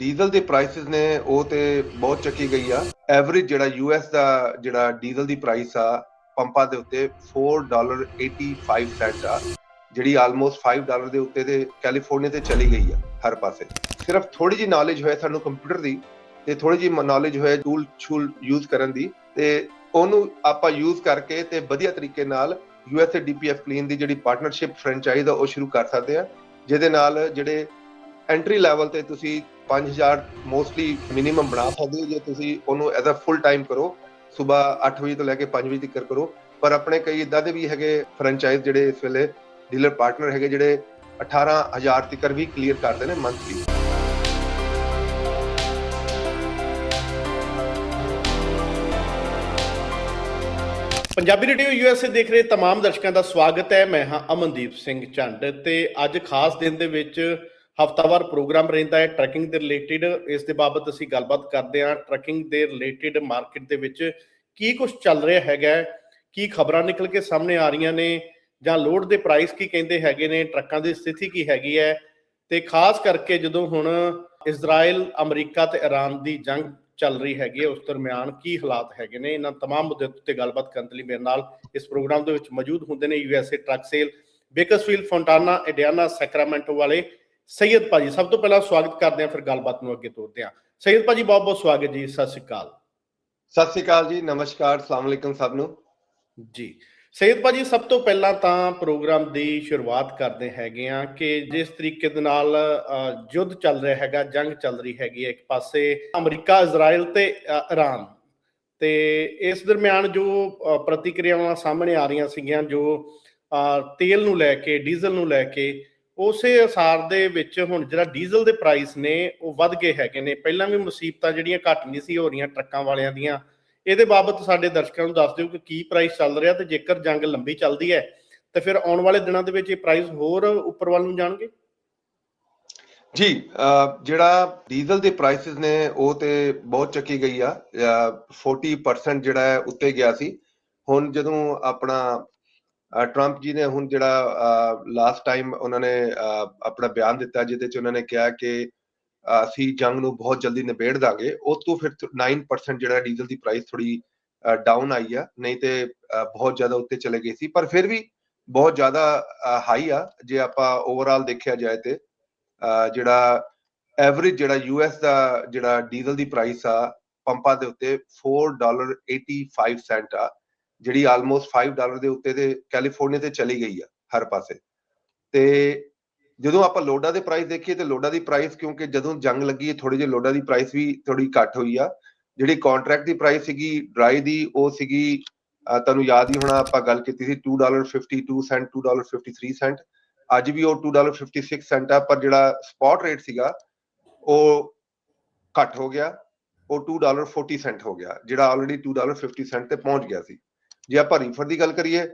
Diesel ਦੇ prices ਨੇ ਉਹ ਤੇ ਬਹੁਤ ਚੱਕੀ ਗਈ ਆ। ਐਵਰੇਜ ਜਿਹੜਾ ਯੂਐਸ ਦਾ ਜਿਹੜਾ ਡੀਜ਼ਲ ਦੀ ਪ੍ਰਾਈਸ ਆ ਪੰਪਾਂ ਦੇ ਉੱਤੇ $4.85 ਆ, ਜਿਹੜੀ ਆਲਮੋਸਟ $5 ਦੇ ਉੱਤੇ ਤੇ ਕੈਲੀਫੋਰਨੀਆ ਤੇ ਚਲੀ ਗਈ ਆ ਹਰ ਪਾਸੇ। ਸਿਰਫ ਥੋੜੀ ਜੀ ਨੌਲੇਜ ਹੋਏ ਸਾਨੂੰ ਕੰਪਿਊਟਰ ਦੀ ਤੇ ਥੋੜੀ ਜੀ ਨੌਲੇਜ ਹੋਏ ਟੂਲ ਛੂਲ ਯੂਜ਼ ਕਰਨ ਦੀ, ਤੇ ਉਹਨੂੰ ਆਪਾਂ ਯੂਜ਼ ਕਰਕੇ ਤੇ ਵਧੀਆ ਤਰੀਕੇ ਨਾਲ ਯੂਐਸਏ ਡੀਪੀਐਫ ਕਲੀਨ ਦੀ ਜਿਹੜੀ ਪਾਰਟਨਰਸ਼ਿਪ ਫਰੈਂਚਾਈਜ਼ ਆ ਉਹ ਸ਼ੁਰੂ ਕਰ ਸਕਦੇ ਆ, ਜਿਹਦੇ ਨਾਲ ਜਿਹੜੇ ਐਂਟਰੀ ਲੈਵਲ ਤੇ ਤੁਸੀਂ 5000 ਮੋਸਟਲੀ ਮਿਨੀਮਮ ਬਣਾ ਸਕਦੇ ਹੋ ਜੇ ਤੁਸੀਂ ਉਹਨੂੰ ਐਜ਼ ਅ ਫੁੱਲ ਟਾਈਮ ਕਰੋ। ਸਵੇਰ 8 ਵਜੇ ਤੋਂ ਲੈ ਕੇ 5 ਵਜੇ ਤੱਕ ਕਰੋ। ਪਰ ਆਪਣੇ ਕਈ ਇਦਾਂ ਦੇ ਵੀ ਹੈਗੇ ਫਰੈਂਚਾਈਜ਼ ਜਿਹੜੇ ਇਸ ਵੇਲੇ ਡੀਲਰ ਪਾਰਟਨਰ ਹੈਗੇ ਜਿਹੜੇ 18000 ਤੱਕ ਵੀ ਕਲੀਅਰ ਕਰਦੇ ਨੇ ਮੰਥਲੀ। ਪੰਜਾਬੀ ਰੇਡੀਓ ਯੂਐਸਏ ਦੇਖ ਰਹੇ तमाम ਦਰਸ਼ਕਾਂ ਦਾ ਸਵਾਗਤ ਹੈ। ਮੈਂ ਹਾਂ ਅਮਨਦੀਪ ਸਿੰਘ ਝੰਡ ਤੇ ਅੱਜ ਖਾਸ ਦਿਨ ਦੇ ਵਿੱਚ ਹਫਤਾਵਾਰ ਪ੍ਰੋਗਰਾਮ ਰਹਿੰਦਾ ਹੈ ਟਰੈਕਿੰਗ ਦੇ ਰਿਲੇਟਿਡ। ਇਸ ਦੇ ਬਾਬਤ ਅਸੀਂ ਗੱਲਬਾਤ ਕਰਦੇ ਹਾਂ। ਟਰੈਕਿੰਗ ਦੇ ਰਿਲੇਟਿਡ ਮਾਰਕੀਟ ਦੇ ਵਿੱਚ ਕੀ ਕੁਝ ਚੱਲ ਰਿਹਾ ਹੈਗਾ, ਕੀ ਖਬਰਾਂ ਨਿਕਲ ਕੇ ਸਾਹਮਣੇ ਆ ਰਹੀਆਂ ਨੇ, ਜਾਂ ਲੋਡ ਦੇ ਪ੍ਰਾਈਸ ਕੀ ਕਹਿੰਦੇ ਹੈਗੇ ਨੇ, ਟਰੱਕਾਂ ਦੀ ਸਥਿਤੀ ਕੀ ਹੈਗੀ ਹੈ, ਤੇ ਖਾਸ ਕਰਕੇ ਜਦੋਂ ਹੁਣ ਇਜ਼ਰਾਈਲ, ਅਮਰੀਕਾ ਤੇ ਈਰਾਨ ਦੀ ਜੰਗ ਚੱਲ ਰਹੀ ਹੈਗੀ ਹੈ ਉਸ ਦਰਮਿਆਨ ਕੀ ਹਾਲਾਤ ਹੈਗੇ ਨੇ। ਇਹਨਾਂ तमाम ਮੁੱਦਿਆਂ ਉੱਤੇ ਗੱਲਬਾਤ ਕਰਨ ਲਈ ਮੇਰੇ ਨਾਲ ਇਸ ਪ੍ਰੋਗਰਾਮ ਦੇ ਵਿੱਚ ਮੌਜੂਦ ਹੁੰਦੇ ਨੇ USA truck sale Bakersfield, Fontana, Indiana, Sacramento ਵਾਲੇ ਸੈਯਦ ਭਾਜੀ। ਸਭ ਤੋਂ ਪਹਿਲਾਂ ਸਵਾਗਤ ਕਰਦੇ ਹਾਂ, ਫਿਰ ਗੱਲਬਾਤ ਨੂੰ ਅੱਗੇ ਤੋਰਦੇ ਹਾਂ। ਸੈਯਦ ਭਾਜੀ ਬਹੁਤ ਬਹੁਤ ਸਵਾਗਤ ਜੀ, ਸਤਿ ਸ਼੍ਰੀ ਅਕਾਲ। ਸਤਿ ਸ਼੍ਰੀ ਅਕਾਲ ਜੀ, ਨਮਸਕਾਰ, ਅਸਲਾਮ ਅਲੈਕੁਮ ਸਭ ਨੂੰ ਜੀ। ਸੈਯਦ ਭਾਜੀ, ਸਭ ਤੋਂ ਪਹਿਲਾਂ ਤਾਂ ਪ੍ਰੋਗਰਾਮ ਦੀ ਸ਼ੁਰੂਆਤ ਕਰਦੇ ਹੈਗੇ ਆ ਕਿ ਜਿਸ ਤਰੀਕੇ ਦੇ ਨਾਲ ਯੁੱਧ ਚੱਲ ਰਿਹਾ ਹੈਗਾ, ਜੰਗ ਚੱਲ ਰਹੀ ਹੈਗੀ ਹੈ, ਇੱਕ ਪਾਸੇ ਅਮਰੀਕਾ, ਇਜ਼ਰਾਈਲ ਤੇ ਈਰਾਨ, ਤੇ ਇਸ ਦਰਮਿਆਨ ਜੋ ਪ੍ਰਤੀਕਿਰਿਆਵਾਂ ਸਾਹਮਣੇ ਆ ਰਹੀਆਂ ਸੀਗੀਆਂ ਜੋ ਤੇਲ ਨੂੰ ਲੈ ਕੇ, ਡੀਜ਼ਲ ਨੂੰ ਲੈ ਕੇ, ਉਸੇ ਅਸਾਰ ਦੇ ਵਿੱਚ ਹੁਣ ਜਿਹੜਾ ਡੀਜ਼ਲ ਦੇ ਪ੍ਰਾਈਸ ਨੇ ਉਹ ਵੱਧ ਗਏ ਹੈਗੇ ਨੇ। ਪਹਿਲਾਂ ਵੀ ਮੁਸੀਬਤਾਂ ਜਿਹੜੀਆਂ ਘੱਟ ਨਹੀਂ ਸੀ ਹੋ ਰਹੀਆਂ ਟਰੱਕਾਂ ਵਾਲਿਆਂ ਦੀਆਂ। ਇਹਦੇ ਬਾਬਤ ਸਾਡੇ ਦਰਸ਼ਕਾਂ ਨੂੰ ਦੱਸ ਦਿਓ ਕਿ ਕੀ ਪ੍ਰਾਈਸ ਚੱਲ ਰਿਹਾ, ਤੇ ਜੇਕਰ ਜੰਗ ਲੰਬੀ ਚੱਲਦੀ ਹੈ ਤੇ ਫਿਰ ਆਉਣ ਵਾਲੇ ਦਿਨਾਂ ਦੇ ਵਿੱਚ ਇਹ ਪ੍ਰਾਈਸ ਹੋਰ ਉੱਪਰ ਵੱਲ ਨੂੰ ਜਾਣਗੇ। ਜੀ, ਜਿਹੜਾ ਡੀਜ਼ਲ ਦੇ ਪ੍ਰਾਈਸਿਸ ਨੇ ਉਹ ਤੇ ਬਹੁਤ ਚੱਕੀ ਗਈ ਆ। 40% ਜਿਹੜਾ ਹੈ ਉੱਤੇ ਗਿਆ ਸੀ। ਹੁਣ ਜਦੋਂ ਆਪਣਾ ਟਰੰਪ ਜੀ ਨੇ ਹੁਣ ਜਿਹੜਾ ਲਾਸਟ ਟਾਈਮ ਉਹਨਾਂ ਨੇ ਆਪਣਾ ਬਿਆਨ ਦਿੱਤਾ ਜਿਹਦੇ ਚ ਉਹਨਾਂ ਨੇ ਕਿਹਾ ਕਿ ਅਸੀਂ ਜੰਗ ਨੂੰ ਬਹੁਤ ਜਲਦੀ ਨਿਬੇੜ ਦਾਂਗੇ, ਉਹ ਤੋਂ ਫਿਰ 9% ਜਿਹੜਾ ਡੀਜ਼ਲ ਦੀ ਪ੍ਰਾਈਸ ਥੋੜੀ ਡਾਊਨ ਆਈ ਆ, ਨਹੀਂ ਤੇ ਬਹੁਤ ਜ਼ਿਆਦਾ ਉੱਤੇ ਚਲੇ ਗਈ ਸੀ। ਪਰ ਫਿਰ ਵੀ ਬਹੁਤ ਜ਼ਿਆਦਾ ਹਾਈ ਆ ਜੇ ਆਪਾਂ ਓਵਰਆਲ ਦੇਖਿਆ ਜਾਏ ਤੇ। ਜਿਹੜਾ ਐਵਰੇਜ ਜਿਹੜਾ ਯੂਐਸ ਦਾ ਜਿਹੜਾ ਡੀਜ਼ਲ ਦੀ ਪ੍ਰਾਈਸ ਆ ਪੰਪਾਂ ਦੇ ਉੱਤੇ $4.85 ਆ, ਜਿਹੜੀ ਆਲਮੋਸਟ $5 ਦੇ ਉੱਤੇ ਤੇ ਕੈਲੀਫੋਰਨੀਆ ਤੇ ਚਲੀ ਗਈ ਆ ਹਰ ਪਾਸੇ। ਤੇ ਜਦੋਂ ਆਪਾਂ ਲੋਡਾਂ ਦੇ ਪ੍ਰਾਈਸ ਦੇਖੀਏ ਤੇ ਲੋਡਾਂ ਦੀ ਪ੍ਰਾਈਸ, ਕਿਉਂਕਿ ਜਦੋਂ ਜੰਗ ਲੱਗੀ ਥੋੜੀ ਜਿਹੀ ਲੋਡਾਂ ਦੀ ਪ੍ਰਾਈਸ ਵੀ ਥੋੜੀ ਘੱਟ ਹੋਈ ਆ। ਜਿਹੜੀ ਕੰਟਰੈਕਟ ਦੀ ਪ੍ਰਾਈਸ ਸੀਗੀ ਡਰਾਈ ਦੀ, ਉਹ ਸੀਗੀ ਤੁਹਾਨੂੰ ਯਾਦ ਹੀ ਹੋਣਾ ਆਪਾਂ ਗੱਲ ਕੀਤੀ ਸੀ $2.52, $2.53। ਅੱਜ ਵੀ ਉਹ $2.56 ਆ, ਪਰ ਜਿਹੜਾ ਸਪੌਟ ਰੇਟ ਸੀਗਾ ਉਹ ਘੱਟ ਹੋ ਗਿਆ, ਉਹ $2.40 ਹੋ ਗਿਆ, ਜਿਹੜਾ ਆਲਰੇਡੀ $2.50 ਤੇ ਪਹੁੰਚ ਗਿਆ ਸੀ। ਜੇ ਆਪਾਂ ਰੀਫਰ ਦੀ ਗੱਲ ਕਰੀਏ,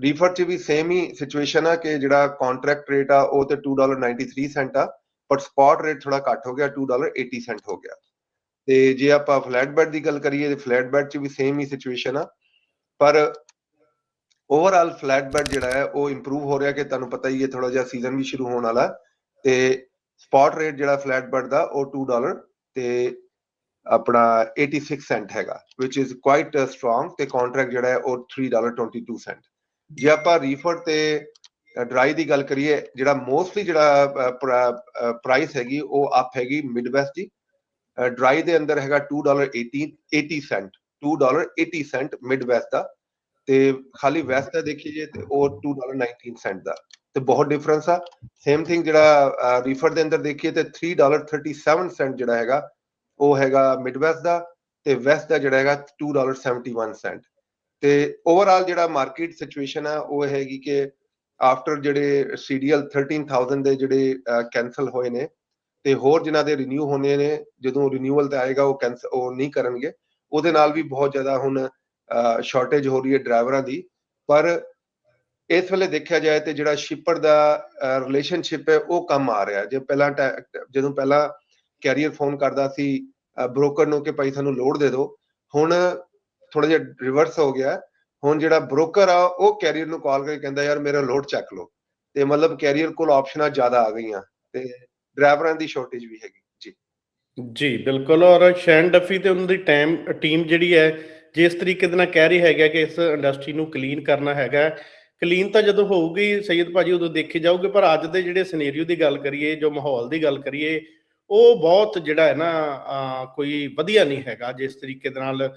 ਰੀਫਰ ਚ ਵੀ ਸੇਮ ਹੀ ਸਿਚੁਏਸ਼ਨ ਆ ਕਿ ਜਿਹੜਾ ਕੰਟਰੈਕਟ ਰੇਟ ਆ ਉਹ ਤੇ $2.93 ਆ, ਪਰ ਸਪੌਟ ਰੇਟ ਥੋੜਾ ਘੱਟ ਹੋ ਗਿਆ, $2.80 ਹੋ ਗਿਆ। ਤੇ ਜੇ ਆਪਾਂ ਫਲੈਟ ਬੈਡ ਦੀ ਗੱਲ ਕਰੀਏ ਤੇ ਫਲੈਟ ਬੈਡ ਚ ਵੀ ਸੇਮ ਹੀ ਸਿਚੁਏਸ਼ਨ ਆ, ਪਰ ਓਵਰਆਲ ਫਲੈਟ ਬੈਡ ਜਿਹੜਾ ਹੈ ਉਹ ਇੰਪਰੂਵ ਹੋ ਰਿਹਾ ਕਿ ਤੁਹਾਨੂੰ ਪਤਾ ਹੀ ਹੈ ਥੋੜਾ ਜਿਹਾ ਸੀਜ਼ਨ ਵੀ ਸ਼ੁਰੂ ਹੋਣ ਵਾਲਾ, ਤੇ ਸਪੌਟ ਰੇਟ ਜਿਹੜਾ ਫਲੈਟ ਬੈਡ ਦਾ ਉਹ $2 ਤੇ ਆਪਣਾ 86 ਹੈਗਾ, ਵਿਚ ਇਜ਼ ਕੁਆਇਟ ਸਟਰੋਂਗ, ਤੇ ਕੰਟਰੈਕਟ ਜਿਹੜਾ ਹੈ ਉਹ $3.22। ਜੇ ਆਪਾਂ ਰੀਫਰ ਤੇ ਡਰਾਈ ਦੀ ਗੱਲ ਕਰੀਏ, ਜਿਹੜਾ ਮੋਸਟਲੀ ਜਿਹੜਾ ਪ੍ਰਾਈਸ ਹੈਗੀ ਉਹ ਅਪ ਹੈਗੀ ਮਿਡਵੈਸਟ ਦੀ। ਡਰਾਈ ਦੇ ਅੰਦਰ ਹੈਗਾ $2.80 ਮਿਡਵੈਸਟ ਦਾ, ਤੇ ਖਾਲੀ ਵੈਸਟ ਦਾ ਦੇਖੀਏ ਤੇ ਉਹ $2.19 ਦਾ, ਤੇ ਬਹੁਤ ਡਿਫਰੈਂਸ ਆ। ਸੇਮ ਥਿੰਗ ਜਿਹੜਾ ਰੀਫਰ ਦੇ ਅੰਦਰ ਦੇਖੀਏ ਤੇ $3.37 ਜਿਹੜਾ ਹੈਗਾ ਉਹ ਹੈਗਾ ਮਿਡਵੈਸਟ ਦਾ, ਤੇ ਵੈਸਟ ਦਾ ਜਿਹੜਾ ਹੈਗਾ $2.71। ਤੇ ਓਵਰਆਲ ਜਿਹੜਾ ਮਾਰਕੀਟ ਸਿਚੁਏਸ਼ਨ ਆ ਉਹ ਹੈਗੀ ਕਿ ਆਫਟਰ ਜਿਹੜੇ CDL 13,000 ਦੇ ਜਿਹੜੇ ਕੈਂਸਲ ਹੋਏ ਨੇ, ਤੇ ਹੋਰ ਜਿਨ੍ਹਾਂ ਦੇ ਰਿਨਿਊ ਹੋਣੇ ਨੇ, ਜਦੋਂ ਰਿਨਿਊਅਲ ਤੇ ਆਏਗਾ ਉਹ ਕੈਂਸਲ ਉਹ ਨਹੀਂ ਕਰਨਗੇ, ਉਹਦੇ ਨਾਲ ਵੀ ਬਹੁਤ ਜ਼ਿਆਦਾ ਹੁਣ ਸ਼ਾਰਟੇਜ ਹੋ ਰਹੀ ਹੈ ਡਰਾਈਵਰਾਂ ਦੀ। ਪਰ ਇਸ ਵੇਲੇ ਦੇਖਿਆ ਜਾਏ ਤੇ ਜਿਹੜਾ ਸ਼ਿਪਰ ਦਾ ਰਿਲੇਸ਼ਨਸ਼ਿਪ ਹੈ ਉਹ ਕੰਮ ਆ ਰਿਹਾ। ਜੇ ਜਦੋਂ ਪਹਿਲਾਂ ਕੈਰੀਅਰ ਫੋਨ ਕਰਦਾ ਸੀ ਬ੍ਰੋਕਰ ਨੂੰ ਕਿ ਭਾਈ ਸਾਨੂੰ ਲੋਡ ਦੇ ਦਿਓ, ਹੁਣ ਥੋੜਾ ਜਿਹਾ ਰਿਵਰਸ ਹੋ ਗਿਆ। ਹੁਣ ਜਿਹੜਾ ਬ੍ਰੋਕਰ ਆ ਉਹ ਕੈਰੀਅਰ ਨੂੰ ਕਾਲ ਕਰਕੇ ਕਹਿੰਦਾ ਯਾਰ ਮੇਰਾ ਲੋਡ ਚੱਕ ਲਓ, ਤੇ ਮਤਲਬ ਕੈਰੀਅਰ ਕੋਲ ਆਪਸ਼ਨਾਂ ਜ਼ਿਆਦਾ ਆ ਗਈਆਂ, ਤੇ ਡਰਾਈਵਰਾਂ ਦੀ ਸ਼ਾਰਟੇਜ ਵੀ ਹੈਗੀ ਜੀ। ਜੀ ਬਿਲਕੁਲ। ਔਰ ਸ਼ੈਨ ਡੱਫੀ ਤੇ ਉਹਨਾਂ ਦੀ ਟੀਮ ਜਿਹੜੀ ਹੈ, ਜਿਸ ਤਰੀਕੇ ਦੇ ਨਾਲ ਕਹਿ ਰਹੀ ਹੈਗਾ ਕਿ ਇਸ ਇੰਡਸਟਰੀ ਨੂੰ ਕਲੀਨ ਕਰਨਾ ਹੈਗਾ, ਕਲੀਨ ਤਾਂ ਜਦੋਂ ਹੋਊਗੀ ਸਈਦ ਭਾਜੀ ਉਦੋਂ ਦੇਖੀ ਜਾਊਗੀ। ਪਰ ਅੱਜ ਦੇ ਜਿਹੜੇ ਸਿਨੇਰੀਓ ਦੀ ਗੱਲ ਕਰੀਏ, ਜੋ ਮਾਹੌਲ ਦੀ ਗੱਲ ਕਰੀਏ, ਉਹ ਬਹੁਤ ਜਿਹੜਾ ਹੈ ਨਾ ਕੋਈ ਵਧੀਆ ਨਹੀਂ ਹੈਗਾ। ਜਿਸ ਤਰੀਕੇ ਦੇ ਨਾਲ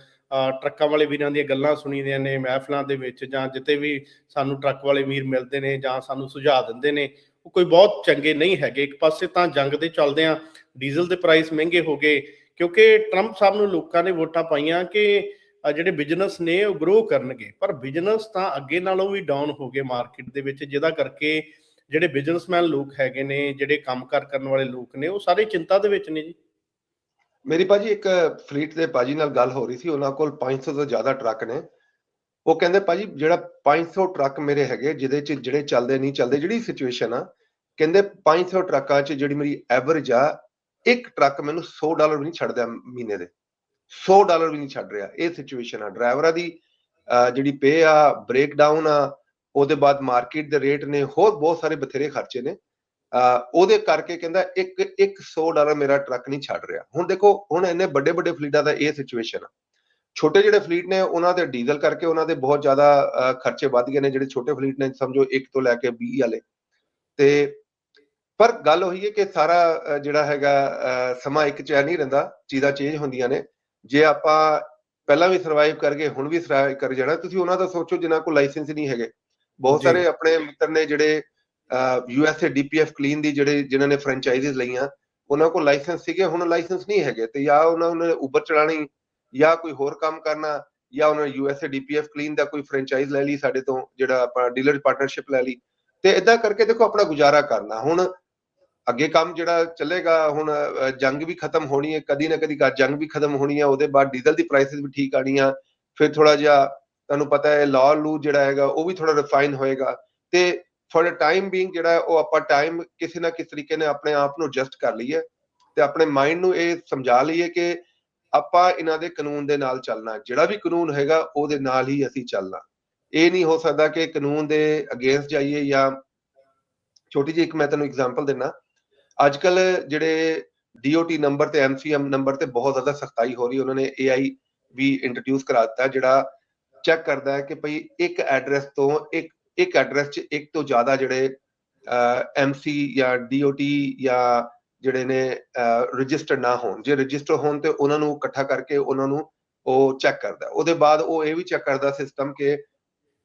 ਟਰੱਕਾਂ ਵਾਲੇ ਵੀਰਾਂ ਦੀਆਂ ਗੱਲਾਂ ਸੁਣੀਦੀਆਂ ਨੇ ਮਹਿਫਲਾਂ ਦੇ ਵਿੱਚ, ਜਾਂ ਜਿੱਤੇ ਵੀ ਸਾਨੂੰ ਟਰੱਕ ਵਾਲੇ ਵੀਰ ਮਿਲਦੇ ਨੇ ਜਾਂ ਸਾਨੂੰ ਸੁਝਾਅ ਦਿੰਦੇ ਨੇ, ਉਹ ਕੋਈ ਬਹੁਤ ਚੰਗੇ ਨਹੀਂ ਹੈਗੇ। ਇੱਕ ਪਾਸੇ ਤਾਂ ਜੰਗ ਦੇ ਚੱਲਦਿਆਂ ਡੀਜ਼ਲ ਦੇ ਪ੍ਰਾਈਸ ਮਹਿੰਗੇ ਹੋ ਗਏ, ਕਿਉਂਕਿ ਟਰੰਪ ਸਾਹਿਬ ਨੂੰ ਲੋਕਾਂ ਨੇ ਵੋਟਾਂ ਪਾਈਆਂ ਕਿ ਜਿਹੜੇ ਬਿਜ਼ਨਸ ਨੇ ਉਹ ਗਰੋ ਕਰਨਗੇ। ਪਰ ਬਿਜ਼ਨਸ ਤਾਂ ਅੱਗੇ ਨਾਲੋਂ ਵੀ ਡਾਊਨ ਹੋ ਗਏ ਮਾਰਕੀਟ ਦੇ ਵਿੱਚ, ਜਿਹਦਾ ਕਰਕੇ ਜਿਹੜੇ ਬਿਜ਼ਨਸਮੈਨ ਲੋਕ ਹੈਗੇ ਨੇ, ਜਿਹੜੇ ਕੰਮਕਾਰ ਕਰਨ ਵਾਲੇ ਲੋਕ ਨੇ, ਉਹ ਸਾਰੇ ਚਿੰਤਾ ਦੇ ਵਿੱਚ ਨੇ ਜੀ। ਮੇਰੀ ਭਾਜੀ ਇੱਕ ਫਲੀਟ ਦੇ ਭਾਜੀ ਨਾਲ ਗੱਲ ਹੋ ਰਹੀ ਸੀ, ਉਹਨਾਂ ਕੋਲ 500 ਤੋਂ ਜ਼ਿਆਦਾ ਟਰੱਕ ਨੇ। ਉਹ ਕਹਿੰਦੇ ਭਾਜੀ ਜਿਹੜਾ 500 ਟਰੱਕ ਮੇਰੇ ਹੈਗੇ ਜਿਹਦੇ ਚ ਜਿਹੜੇ ਚੱਲਦੇ ਨਹੀਂ ਚੱਲਦੇ, ਜਿਹੜੀ ਸਿਚੁਏਸ਼ਨ ਆ, ਕਹਿੰਦੇ 500 ਟਰੱਕਾਂ ਚ ਜਿਹੜੀ ਮੇਰੀ ਐਵਰੇਜ ਆ, ਇੱਕ ਟਰੱਕ ਮੈਨੂੰ $100 ਵੀ ਨਹੀਂ ਛੱਡਦਾ ਮਹੀਨੇ ਦੇ, $100 ਵੀ ਨਹੀਂ ਛੱਡ ਰਿਹਾ। ਇਹ ਸਿਚੁਏਸ਼ਨ ਆ ਡਰਾਈਵਰਾਂ ਦੀ, ਜਿਹੜੀ ਪੇ ਆ, ਬ੍ਰੇਕਡਾਊਨ ਆ, ਉਹਦੇ ਬਾਅਦ ਮਾਰਕੀਟ ਦੇ ਰੇਟ ਨੇ, ਹੋਰ ਬਹੁਤ ਸਾਰੇ ਬਥੇਰੇ ਖਰਚੇ ਨੇ। ਉਹਦੇ ਕਰਕੇ ਕਹਿੰਦਾ ਇੱਕ $100 ਮੇਰਾ ਟਰੱਕ ਨਹੀਂ ਛੱਡ ਰਿਹਾ। ਹੁਣ ਦੇਖੋ, ਹੁਣ ਇੰਨੇ ਵੱਡੇ ਵੱਡੇ ਫਲੀਟਾਂ ਦਾ ਇਹ ਸਿਚੁਏਸ਼ਨ ਆ। ਛੋਟੇ ਜਿਹੜੇ ਫਲੀਟ ਨੇ ਉਹਨਾਂ ਦੇ ਡੀਜ਼ਲ ਕਰਕੇ ਉਹਨਾਂ ਦੇ ਬਹੁਤ ਜ਼ਿਆਦਾ ਖਰਚੇ ਵੱਧ ਗਏ ਨੇ। ਜਿਹੜੇ ਛੋਟੇ ਫਲੀਟ ਨੇ, ਸਮਝੋ 1 ਤੋਂ ਲੈ ਕੇ 20 ਵਾਲੇ। ਤੇ ਪਰ ਗੱਲ ਉਹੀ ਹੈ ਕਿ ਸਾਰਾ ਜਿਹੜਾ ਹੈਗਾ ਸਮਾਂ ਇੱਕ ਚ ਨਹੀਂ ਰਹਿੰਦਾ, ਚੀਜ਼ਾਂ ਚੇਂਜ ਹੁੰਦੀਆਂ ਨੇ। ਜੇ ਆਪਾਂ ਪਹਿਲਾਂ ਵੀ ਸਰਵਾਈਵ ਕਰ ਗਏ, ਹੁਣ ਵੀ ਸਰਵਾਈਵ ਕਰ ਜਾਣਾ। ਤੁਸੀਂ ਉਹਨਾਂ ਦਾ ਸੋਚੋ ਜਿਨ੍ਹਾਂ ਕੋਲ ਲਾਇਸੈਂਸ ਨਹੀਂ ਹੈਗੇ। ਬਹੁਤ ਜੀ ਸਾਰੇ ਆਪਣੇ ਮਿੱਤਰ ਨੇ ਜਿਹੜੇ USA DPF ਕਲੀਨ ਦੀ ਜਿਨ੍ਹਾਂ ਨੇ ਫਰੈਂਚਾਈਜ਼ੀਜ਼ ਲਈਆਂ, ਉਹਨਾਂ ਕੋਲ ਲਾਇਸੈਂਸ ਸੀਗੇ, ਹੁਣ ਲਾਇਸੈਂਸ ਨਹੀਂ ਹੈਗੇ। ਤੇ ਜਾਂ ਉਹਨਾਂ ਨੇ ਉਬਰ ਚਲਾਣੀ, ਜਾਂ ਕੋਈ ਹੋਰ ਕੰਮ ਕਰਨਾ, ਜਾਂ ਉਹਨਾਂ ਨੇ USA DPF ਕਲੀਨ ਦਾ ਕੋਈ ਫਰੈਂਚਾਈਜ਼ ਲੈ ਲਈ ਸਾਡੇ ਤੋਂ, ਜਿਹੜਾ ਆਪਾਂ ਡੀਲਰ ਪਾਰਟਨਰਸ਼ਿਪ ਲੈ ਲਈ। ਤੇ ਇਦਾਂ ਕਰਕੇ ਦੇਖੋ ਆਪਣਾ ਗੁਜ਼ਾਰਾ ਕਰਨਾ। ਹੁਣ ਅੱਗੇ ਕੰਮ ਜਿਹੜਾ ਚੱਲੇਗਾ, ਹੁਣ ਜੰਗ ਵੀ ਖਤਮ ਹੋਣੀ ਹੈ, ਕਦੀ ਨਾ ਕਦੀ ਜੰਗ ਵੀ ਖਤਮ ਹੋਣੀ ਹੈ। ਉਹਦੇ ਬਾਅਦ ਡੀਜ਼ਲ ਦੀ ਪ੍ਰਾਈਸਿਸ ਵੀ ਠੀਕ ਆਣੀ ਆ। ਫਿਰ ਥੋੜਾ ਜਿਹਾ ਤੁਹਾਨੂੰ ਪਤਾ ਹੈ ਲਾਅ ਲੂ ਜਿਹੜਾ ਹੈਗਾ ਉਹ ਵੀ ਥੋੜਾ ਰਿਫਾਈਨ ਹੋਏਗਾ। ਤੇ ਫॉर ਟਾਈਮ ਬੀਇੰਗ ਜਿਹੜਾ ਉਹ ਆਪਾਂ ਟਾਈਮ ਕਿਸੇ ਨਾ ਕਿਸੇ ਤਰੀਕੇ ਨਾਲ ਆਪਣੇ ਆਪ ਨੂੰ ਐਡਜਸਟ ਕਰ ਲਈਏ, ਤੇ ਆਪਣੇ ਮਾਈਂਡ ਨੂੰ ਇਹ ਸਮਝਾ ਲਈਏ ਕਿ ਆਪਾਂ ਇਹਨਾਂ ਦੇ ਕਾਨੂੰਨ ਦੇ ਨਾਲ ਚੱਲਣਾ। ਜਿਹੜਾ ਵੀ ਕਾਨੂੰਨ ਹੈਗਾ ਉਹਦੇ ਨਾਲ ਹੀ ਅਸੀਂ ਚੱਲਣਾ। ਇਹ ਨਹੀਂ ਹੋ ਸਕਦਾ ਕਿ ਕਾਨੂੰਨ ਦੇ ਅਗੇਂਸਟ ਜਾਈਏ। ਜਾਂ ਛੋਟੀ ਜਿਹੀ ਇੱਕ ਮੈਂ ਤੁਹਾਨੂੰ ਐਗਜ਼ਾਮਪਲ ਦਿੰਦਾ। ਅੱਜ ਕੱਲ ਜਿਹੜੇ DOT ਨੰਬਰ ਤੇ MCM ਨੰਬਰ ਤੇ ਬਹੁਤ ਜ਼ਿਆਦਾ ਸਖਤਾਈ ਹੋ ਰਹੀ। ਉਹਨਾਂ ਨੇ AI ਵੀ ਇੰਟਰੋਡਿਊਸ ਕਰਾ ਦਿੱਤਾ, ਜਿਹੜਾ ਚੈੱਕ ਕਰਦਾ ਹੈ ਕਿ ਭਈ ਇੱਕ ਐਡਰੈਸ ਤੋਂ ਇੱਕ ਐਡਰੈਸ 'ਚ ਇੱਕ ਤੋਂ ਜ਼ਿਆਦਾ ਜਿਹੜੇ MC ਜਾਂ DOT ਜਾਂ ਜਿਹੜੇ ਨੇ ਰਜਿਸਟਰਡ ਨਾ ਹੋਣ। ਜੇ ਰਜਿਸਟਰ ਹੋਣ ਤੇ ਉਹਨਾਂ ਨੂੰ ਇਕੱਠਾ ਕਰਕੇ ਉਹਨਾਂ ਨੂੰ ਉਹ ਚੈੱਕ ਕਰਦਾ। ਉਹਦੇ ਬਾਅਦ ਉਹ ਇਹ ਵੀ ਚੈੱਕ ਕਰਦਾ ਸਿਸਟਮ ਕਿ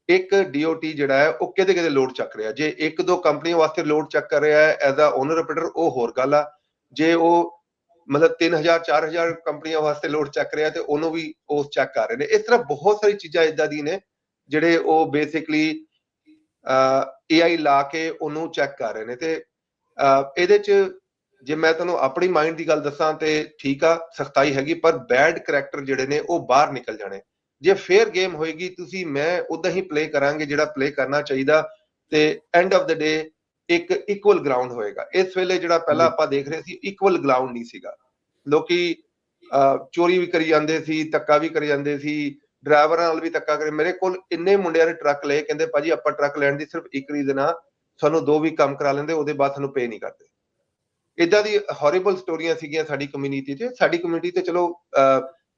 ਇੱਕ DOT ਜਿਹੜਾ ਹੈ ਉਹ ਕਿਹਦੇ ਕਿਹਦੇ ਲੋਡ ਚੱਕ ਰਿਹਾ। ਜੇ ਇੱਕ ਦੋ ਕੰਪਨੀਆਂ ਵਾਸਤੇ ਲੋਡ ਚੈੱਕ ਕਰ ਰਿਹਾ ਹੈ ਐਜ਼ ਅ ਓਨਰ ਆਪਰੇਟਰ, ਉਹ ਹੋਰ ਗੱਲ ਆ। ਜੇ ਉਹ ਮਤਲਬ 3000 4000 ਕੰਪਨੀਆਂ ਵਾਸਤੇ ਲੋਡ ਚੱਕ ਰਿਹਾ ਤੇ ਉਹਨੂੰ ਵੀ ਉਹ ਚੈੱਕ ਕਰ ਰਹੇ ਨੇ। ਇਸ ਤਰ੍ਹਾਂ ਬਹੁਤ ਸਾਰੀ ਚੀਜ਼ਾਂ ਇਦਾਂ ਦੀ ਨੇ ਜਿਹੜੇ ਉਹ ਬੇਸਿਕਲੀ AI ਲਾ ਕੇ ਉਹਨੂੰ ਚੈੱਕ ਕਰ ਰਹੇ ਨੇ। ਤੇ ਇਹਦੇ ਚ ਜੇ ਮੈਂ ਤੁਹਾਨੂੰ ਆਪਣੀ ਮਾਈਂਡ ਦੀ ਗੱਲ ਦੱਸਾਂ ਤੇ ਠੀਕ ਆ, ਸਖਤਾਈ ਹੈਗੀ, ਪਰ ਬੈਡ ਕਰੈਕਟਰ ਜਿਹੜੇ ਨੇ ਉਹ ਬਾਹਰ ਨਿਕਲ ਜਾਣੇ। ਜੇ ਫੇਅਰ ਗੇਮ ਹੋਏਗੀ, ਤੁਸੀਂ ਮੈਂ ਉਦਾਂ ਹੀ ਪਲੇ ਕਰਾਂਗੇ ਜਿਹੜਾ ਪਲੇ ਕਰਨਾ ਚਾਹੀਦਾ, ਤੇ ਐਂਡ ਆਫ ਦਾ ਡੇ ਇੱਕ ਇਕੁਅਲ ਗਰਾਊਂਡ ਹੋਏਗਾ। ਇਸ ਵੇਲੇ ਜਿਹੜਾ ਪਹਿਲਾਂ ਆਪਾਂ ਦੇਖ ਰਹੇ ਸੀ, ਇਕੁਅਲ ਗਰਾਊਂਡ ਨਹੀਂ ਸੀਗਾ। ਲੋਕੀ ਚੋਰੀ ਵੀ ਕਰੀ ਜਾਂਦੇ ਸੀ, ਧੱਕਾ ਵੀ ਕਰੀ ਜਾਂਦੇ ਸੀ, ਡਰਾਈਵਰਾਂ ਨਾਲ ਵੀ ਧੱਕਾ ਕਰੇ। ਮੇਰੇ ਕੋਲ ਇੰਨੇ ਮੁੰਡਿਆਂ ਨੇ ਟਰੱਕ ਲਏ, ਕਹਿੰਦੇ ਭਾਜੀ ਆਪਾਂ ਟਰੱਕ ਲੈਣ ਦੀ ਸਿਰਫ ਇੱਕ ਰੀਜ਼ਨ ਆ, ਸਾਨੂੰ 2 ਵੀਕ ਕੰਮ ਕਰਾ ਲੈਂਦੇ, ਉਹਦੇ ਬਾਅਦ ਸਾਨੂੰ ਪੇ ਨਹੀਂ ਕਰਦੇ। ਇਦਾਂ ਦੀ ਹੌਰੀਬਲ ਸਟੋਰੀਆਂ ਸੀਗੀਆਂ ਸਾਡੀ ਕਮਿਊਨਿਟੀ 'ਚ। ਸਾਡੀ ਕਮਿਊਨਿਟੀ ਤੇ ਚਲੋ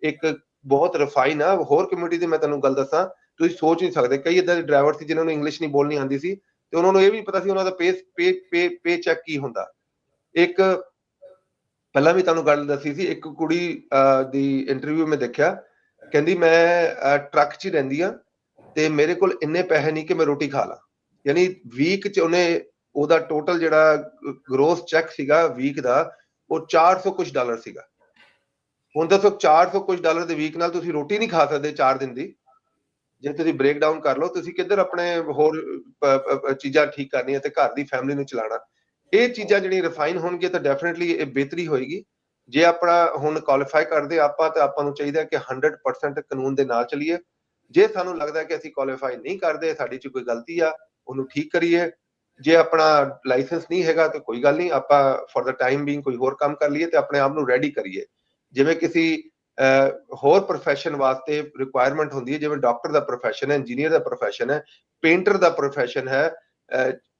ਇੱਕ ਬਹੁਤ ਰਿਫਾਈਨ ਆ। ਹੋਰ ਕਮਿਊਨਿਟੀ ਦੀ ਮੈਂ ਤੁਹਾਨੂੰ ਗੱਲ ਦੱਸਾਂ, ਤੁਸੀਂ ਸੋਚ ਨਹੀਂ ਸਕਦੇ। ਕਈ ਇਦਾਂ ਦੇ ਡਰਾਈਵਰ ਸੀ ਜਿਨ੍ਹਾਂ ਨੂੰ ਇੰਗਲਿਸ਼ ਨਹੀਂ ਬੋਲਣੀ ਆਉਂਦੀ ਸੀ, ਤੇ ਉਹਨਾਂ ਨੂੰ ਇਹ ਵੀ ਪਤਾ ਸੀ ਉਹਨਾਂ ਦਾ ਪੇ ਚੈੱਕ ਕੀ ਹੁੰਦਾ। ਇੱਕ ਪਹਿਲਾਂ ਵੀ ਤੁਹਾਨੂੰ ਗੱਲ ਦੱਸੀ ਸੀ, ਇੱਕ ਕੁੜੀ ਦੀ ਇੰਟਰਵਿਊ ਮੈਂ ਦੇਖਿਆ, ਕਹਿੰਦੀ ਮੈਂ ਟਰੱਕ 'ਚ ਹੀ ਰਹਿੰਦੀ ਆ ਤੇ ਮੇਰੇ ਕੋਲ ਇੰਨੇ ਪੈਸੇ ਨਹੀਂ ਕਿ ਮੈਂ ਰੋਟੀ ਖਾ ਲਾਂ। ਯਾਨੀ ਵੀਕ 'ਚ ਉਹਦਾ ਟੋਟਲ ਜਿਹੜਾ ਗ੍ਰੋਸ ਚੈੱਕ ਸੀਗਾ ਵੀਕ ਦਾ, ਉਹ 400 ਕੁਝ ਡਾਲਰ ਸੀਗਾ। ਹੁਣ ਦੱਸੋ 400 ਕੁਝ ਡਾਲਰ ਦੇ ਵੀਕ ਨਾਲ ਤੁਸੀਂ ਰੋਟੀ ਨਹੀਂ ਖਾ ਸਕਦੇ 4 ਦਿਨ ਦੀ। ਜੇ ਤੁਸੀਂ ਬ੍ਰੇਕ ਡਾਊਨ ਕਰ ਲਓ, ਤੁਸੀਂ ਕਿੱਧਰ ਆਪਣੇ ਹੋਰ ਚੀਜ਼ਾਂ ਠੀਕ ਕਰਨੀਆਂ ਤੇ ਘਰ ਦੀ ਫੈਮਿਲੀ ਨੂੰ ਚਲਾਉਣਾ। ਇਹ ਚੀਜ਼ਾਂ ਜਿਹੜੀਆਂ ਰਿਫਾਈਨ ਹੋਣਗੀਆਂ ਤਾਂ ਡੈਫੀਨਿਟਲੀ ਇਹ ਬਿਹਤਰੀ ਹੋਏਗੀ। ਜੇ ਆਪਣਾ ਹੁਣ ਕੁਆਲੀਫਾਈ ਕਰਦੇ ਆਪਾਂ, ਤਾਂ ਆਪਾਂ ਨੂੰ ਚਾਹੀਦਾ ਕਿ 100% ਕਾਨੂੰਨ ਦੇ ਨਾਲ ਚੱਲੀਏ। ਜੇ ਸਾਨੂੰ ਲੱਗਦਾ ਕਿ ਅਸੀਂ ਕੁਆਲੀਫਾਈ ਨਹੀਂ ਕਰਦੇ, ਸਾਡੀ 'ਚ ਕੋਈ ਗਲਤੀ ਆ, ਉਹਨੂੰ ਠੀਕ ਕਰੀਏ। ਜੇ ਆਪਣਾ ਲਾਇਸੈਂਸ ਨਹੀਂ ਹੈਗਾ ਤਾਂ ਕੋਈ ਗੱਲ ਨਹੀਂ, ਆਪਾਂ ਫॉर ਦਾ ਟਾਈਮ ਬੀਇੰਗ ਕੋਈ ਹੋਰ ਕੰਮ ਕਰ ਲਈਏ ਤੇ ਆਪਣੇ ਆਪ ਨੂੰ ਰੈਡੀ ਕਰੀਏ। ਜਿਵੇਂ ਕਿਸੇ ਹੋਰ ਪ੍ਰੋਫੈਸ਼ਨ ਵਾਸਤੇ ਰਿਕੁਆਇਰਮੈਂਟ ਹੁੰਦੀ ਹੈ, ਜਿਵੇਂ ਡਾਕਟਰ ਦਾ ਪ੍ਰੋਫੈਸ਼ਨ ਹੈ, ਇੰਜੀਨੀਅਰ ਦਾ ਪ੍ਰੋਫੈਸ਼ਨ ਹੈ, ਪੇਂਟਰ ਦਾ ਪ੍ਰੋਫੈਸ਼ਨ ਹੈ,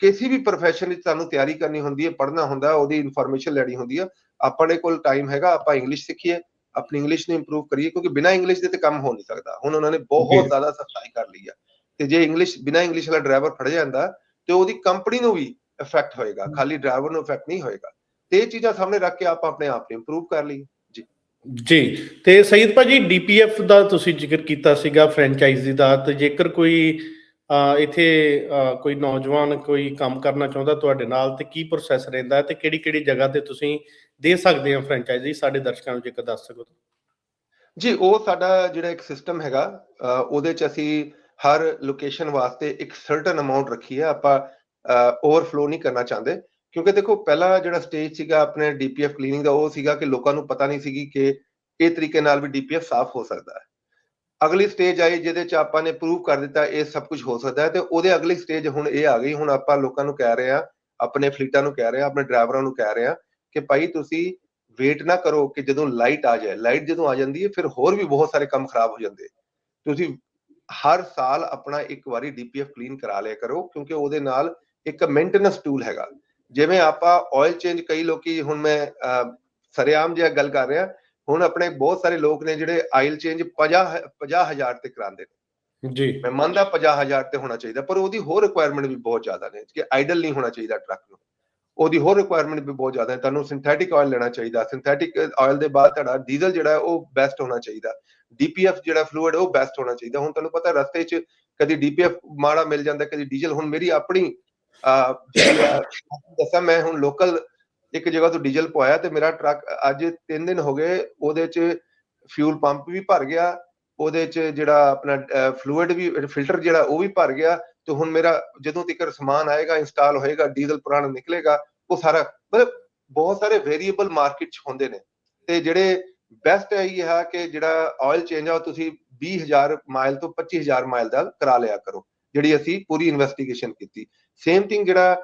ਕਿਸੇ ਵੀ ਪ੍ਰੋਫੈਸ਼ਨ ਵਿੱਚ ਤੁਹਾਨੂੰ ਤਿਆਰੀ ਕਰਨੀ ਹੁੰਦੀ ਹੈ, ਪੜ੍ਹਨਾ ਹੁੰਦਾ, ਉਹਦੀ ਇਨਫੋਰਮੇਸ਼ਨ ਲੈਣੀ ਹੁੰਦੀ ਆ। ਆਪਣੇ ਕੋਲ ਟਾਈਮ ਹੈਗਾ, ਆਪਾਂ ਇੰਗਲਿਸ਼ ਸਿੱਖੀਏ, ਆਪਣੀ ਇੰਗਲਿਸ਼ ਨੂੰ ਇੰਪਰੂਵ ਕਰੀਏ, ਕਿਉਂਕਿ ਬਿਨਾਂ ਇੰਗਲਿਸ਼ ਦੇ ਤੇ ਕੰਮ ਹੋ ਨਹੀਂ ਸਕਦਾ। ਹੁਣ ਉਹਨਾਂ ਨੇ ਬਹੁਤ ਜ਼ਿਆਦਾ ਸਖਤਾਈ ਕਰ ਲਈ ਆ, ਤੇ ਜੇ ਬਿਨਾਂ ਇੰਗਲਿਸ਼ ਵਾਲਾ ਡਰਾਈਵਰ ਫੜ ਜਾਂਦਾ ਤੇ ਉਹਦੀ ਕੰਪਨੀ ਨੂੰ ਵੀ ਇਫੈਕਟ ਹੋਏਗਾ, ਖਾਲੀ ਡਰਾਈਵਰ ਨੂੰ ਇਫੈਕਟ ਨਹੀਂ ਹੋਏਗਾ। ਤੇ ਇਹ ਚੀਜ਼ਾਂ ਸਾਹਮਣੇ ਰੱਖ ਕੇ ਆਪਾਂ ਆਪਣੇ ਆਪ ਨੂੰ ਇੰਪਰੂਵ ਕਰ ਲਈਏ ਜੀ। ਜੀ, ਤੇ ਸਈਦ ਭਾਜੀ, ਡੀਪੀਐਫ ਦਾ ਤੁਸੀਂ ਜ਼ਿਕਰ ਕੀਤਾ ਸੀਗਾ, ਫਰੈਂਚਾਈਜ਼ੀ ਦਾ, ਤੇ ਜੇਕਰ ਕੋਈ ਇੱਥੇ ਕੋਈ ਨੌਜਵਾਨ ਕੋਈ ਕੰਮ ਕਰਨਾ ਚਾਹੁੰਦਾ ਤੁਹਾਡੇ ਨਾਲ, ਤੇ ਕੀ ਪ੍ਰੋਸੈਸ ਰਹਿੰਦਾ ਤੇ ਕਿਹੜੀ ਕਿਹੜੀ ਜਗ੍ਹਾ ਤੇ ਤੁਸੀਂ ਦੇ ਸਕਦੇ ਹੋ ਫਰੈਂਚਾਈਜ਼ੀ, ਸਾਡੇ ਦਰਸ਼ਕਾਂ ਨੂੰ ਜੇਕਰ ਦੱਸ ਸਕੋ। ਜੀ, ਉਹ ਸਾਡਾ ਜਿਹੜਾ ਇੱਕ ਸਿਸਟਮ ਹੈਗਾ, ਉਹਦੇ 'ਚ ਅਸੀਂ ਹਰ ਲੋਕੇਸ਼ਨ ਵਾਸਤੇ ਇੱਕ ਸਰਟਨ ਅਮਾਊਂਟ ਰੱਖੀ ਹੈ। ਆਪਾਂ ਓਵਰਫਲੋ ਨਹੀਂ ਕਰਨਾ ਚਾਹੁੰਦੇ, ਕਿਉਂਕਿ ਦੇਖੋ ਪਹਿਲਾ ਜਿਹੜਾ ਸਟੇਜ ਸੀਗਾ ਆਪਣੇ ਡੀਪੀਐਫ ਕਲੀਨਿੰਗ ਦਾ, ਉਹ ਸੀਗਾ ਕਿ ਲੋਕਾਂ ਨੂੰ ਪਤਾ ਨਹੀਂ ਸੀਗੀ ਕਿ ਇਹ ਤਰੀਕੇ ਨਾਲ ਵੀ ਡੀਪੀਐਫ ਸਾਫ਼ ਹੋ ਸਕਦਾ ਹੈ। ਅਗਲੀ ਸਟੇਜ ਆਈ ਜਿਹਦੇ 'ਚ ਆਪਾਂ ਨੇ ਪ੍ਰੂਵ ਕਰ ਦਿੱਤਾ ਇਹ ਸਭ ਕੁਝ ਹੋ ਸਕਦਾ ਹੈ, ਤੇ ਉਹਦੇ ਅਗਲੀ ਸਟੇਜ ਹੁਣ ਇਹ ਆ ਗਈ। ਹੁਣ ਆਪਾਂ ਲੋਕਾਂ ਨੂੰ ਕਹਿ ਰਹੇ ਹਾਂ, ਆਪਣੇ ਫਲੀਟਾਂ ਨੂੰ ਕਹਿ ਰਹੇ ਹਾਂ, ਆਪਣੇ ਡਰਾਈਵਰਾਂ ਨੂੰ ਕਹਿ ਰਹੇ ਹਾਂ ਕਿ ਭਾਈ ਤੁਸੀਂ ਵੇਟ ਨਾ ਕਰੋ ਕਿ ਜਦੋਂ ਲਾਈਟ ਆ ਜਾਏ। ਲਾਈਟ ਜਦੋਂ ਆ ਜਾਂਦੀ ਹੈ ਫਿਰ ਹੋਰ ਵੀ ਬਹੁਤ ਸਾਰੇ ਕੰਮ ਖਰਾਬ ਹੋ ਜਾਂਦੇ। ਤੁਸੀਂ ਹਰ ਸਾਲ ਆਪਣਾ ਇੱਕ ਵਾਰੀ ਡੀਪੀਐਫ ਕਲੀਨ ਕਰਾ ਲਿਆ ਕਰੋ, ਕਿਉਂਕਿ ਉਹਦੇ ਨਾਲ ਇੱਕ ਮੇਨਟੇਨੈਂਸ ਟੂਲ ਹੈਗਾ। ਜਿਵੇਂ ਆਪਾਂ ਆਇਲ ਚੇਂਜ, ਕਈ ਲੋਕੀ, ਹੁਣ ਮੈਂ ਸਰੇਆਮ ਜਿਹਾ ਗੱਲ ਕਰ ਰਿਹਾ, ਹੁਣ ਆਪਣੇ ਬਹੁਤ ਸਾਰੇ ਲੋਕ ਨੇ ਜਿਹੜੇ ਆਇਲ ਚੇਂਜ 50,000 ਤੇ ਕਰਾਉਂਦੇ ਨੇ। ਜੀ, ਮੈਂ ਮੰਨਦਾ 50,000 ਤੇ ਹੋਣਾ ਚਾਹੀਦਾ, ਪਰ ਉਹਦੀ ਹੋਰ ਰਿਕੁਆਇਰਮੈਂਟ ਵੀ ਬਹੁਤ ਜ਼ਿਆਦਾ ਨੇ ਕਿ ਆਈਡਲ ਨਹੀਂ ਹੋਣਾ ਚਾਹੀਦਾ ਟਰੱਕ ਨੂੰ। ਉਹਦੀ ਹੋਰ ਰਿਕੁਆਇਰਮੈਂਟ ਵੀ ਬਹੁਤ ਜ਼ਿਆਦਾ ਹੈ। ਤੁਹਾਨੂੰ ਸਿੰਥੈਟਿਕ ਆਇਲ ਲੈਣਾ ਚਾਹੀਦਾ, ਸਿੰਥੈਟਿਕ ਆਇਲ ਦੇ ਬਾਅਦ ਤੁਹਾਡਾ ਡੀਜ਼ਲ ਜਿਹੜਾ ਉਹ ਬੈਸਟ ਹੋਣਾ ਚਾਹੀਦਾ, ਡੀਪੀਐਫ ਜਿਹੜਾ ਫਲੂਇਡ ਉਹ ਬੈਸਟ ਹੋਣਾ ਚਾਹੀਦਾ। ਹੁਣ ਤੁਹਾਨੂੰ ਪਤਾ ਰਸਤੇ 'ਚ ਕਦੀ ਡੀਪੀਐਫ ਮਾੜਾ ਮਿਲ ਜਾਂਦਾ, ਕਦੀ ਡੀਜ਼ਲ। ਹੁਣ ਮੇਰੀ ਆਪਣੀ ਜਿਹੜੀ ਦੱਸਾਂ, ਮੈਂ ਹੁਣ ਲੋਕਲ ਇੱਕ ਜਗ੍ਹਾ ਤੋਂ ਡੀਜ਼ਲ ਪਵਾਇਆ ਤੇ ਮੇਰਾ ਟਰੱਕ ਅੱਜ 3 ਦਿਨ ਹੋ ਗਏ, ਉਹਦੇ 'ਚ ਫਿਊਲ ਪੰਪ ਵੀ ਭਰ ਗਿਆ, ਉਹਦੇ 'ਚ ਜਿਹੜਾ ਆਪਣਾ ਫਲੂਇਡ ਵੀ, ਫਿਲਟਰ ਜਿਹੜਾ ਉਹ ਵੀ ਭਰ ਗਿਆ। ਤੇ ਹੁਣ ਮੇਰਾ ਜਦੋਂ ਤੱਕ ਸਮਾਨ ਆਏਗਾ, ਇੰਸਟਾਲ ਹੋਏਗਾ, ਡੀਜ਼ਲ ਪੁਰਾਣਾ ਨਿਕਲੇਗਾ, ਉਹ ਸਾਰਾ, ਮਤਲਬ ਬਹੁਤ ਸਾਰੇ ਵੇਰੀਏਬਲ ਮਾਰਕੀਟ 'ਚ ਹੁੰਦੇ ਨੇ। ਤੇ ਜਿਹੜੇ ਬੈਸਟ ਇਹੀ ਹੈ ਕਿ ਜਿਹੜਾ ਆਇਲ ਚੇਂਜ ਆ ਉਹ ਤੁਸੀਂ 20,000 ਮਾਈਲ ਤੋਂ 25,000 ਮਾਈਲ ਦਾ ਕਰਾ ਲਿਆ ਕਰੋ, ਜਿਹੜੀ ਅਸੀਂ ਪੂਰੀ ਇਨਵੈਸਟੀਗੇਸ਼ਨ ਕੀਤੀ। ਸੇਮ ਥਿੰਗ ਜਿਹੜਾ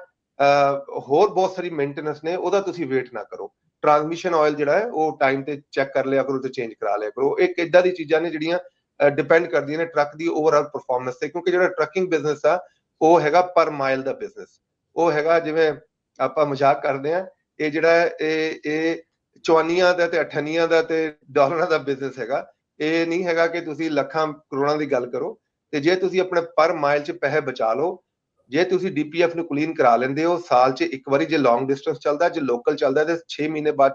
ਹੋਰ ਬਹੁਤ ਸਾਰੀ ਮੇਨਟੇਨੈਂਸ ਨੇ, ਉਹਦਾ ਤੁਸੀਂ ਵੇਟ ਨਾ ਕਰੋ। ਟਰਾਂਸਮਿਸ਼ਨ ਆਇਲ ਜਿਹੜਾ ਹੈ ਉਹ ਟਾਈਮ ਤੇ ਚੈੱਕ ਕਰ ਲਿਆ ਕਰੋ ਤੇ ਚੇਂਜ ਕਰਾ ਲਿਆ ਕਰੋ। ਇੱਕ ਇਦਾਂ ਦੀ ਚੀਜ਼ਾਂ ਨੇ ਜਿਹੜੀਆਂ ਡਿਪੈਂਡ ਕਰਦੀਆਂ ਨੇ ਟਰੱਕ ਦੀ ਓਵਰਆਲ ਪਰਫਾਰਮੈਂਸ ਤੇ, ਕਿਉਂਕਿ ਜਿਹੜਾ ਟਰੱਕਿੰਗ ਬਿਜ਼ਨਸ ਆ ਉਹ ਹੈਗਾ ਪਰ ਮਾਈਲ ਦਾ ਬਿਜ਼ਨਸ। ਉਹ ਹੈਗਾ, ਜਿਵੇਂ ਆਪਾਂ ਮਜ਼ਾਕ ਕਰਦੇ ਆ, ਇਹ ਜਿਹੜਾ ਇਹ ਚਵਾਨੀਆਂ ਦਾ ਤੇ ਅਠਾਨੀਆਂ ਦਾ ਤੇ ਡਾਲਰਾਂ ਦਾ ਬਿਜ਼ਨਸ ਹੈਗਾ। ਇਹ ਨਹੀਂ ਹੈਗਾ ਕਿ ਤੁਸੀਂ ਲੱਖਾਂ ਕਰੋੜਾਂ ਦੀ ਗੱਲ ਕਰੋ। ਤੇ ਜੇ ਤੁਸੀਂ ਆਪਣੇ ਪਰ ਮਾਈਲ 'ਚ ਪੈਸੇ ਬਚਾ ਲਓ, ਜੇ ਤੁਸੀਂ ਡੀਪੀਐਫ ਨੂੰ ਕਲੀਨ ਕਰਾ ਲੈਂਦੇ ਹੋ ਸਾਲ 'ਚ ਇੱਕ ਵਾਰੀ, ਜੇ ਲੌਂਗ ਡਿਸਟੈਂਸ ਚੱਲਦਾ, ਜੇ ਲੋਕਲ ਚੱਲਦਾ, ਤੇ 6 ਮਹੀਨੇ ਬਾਅਦ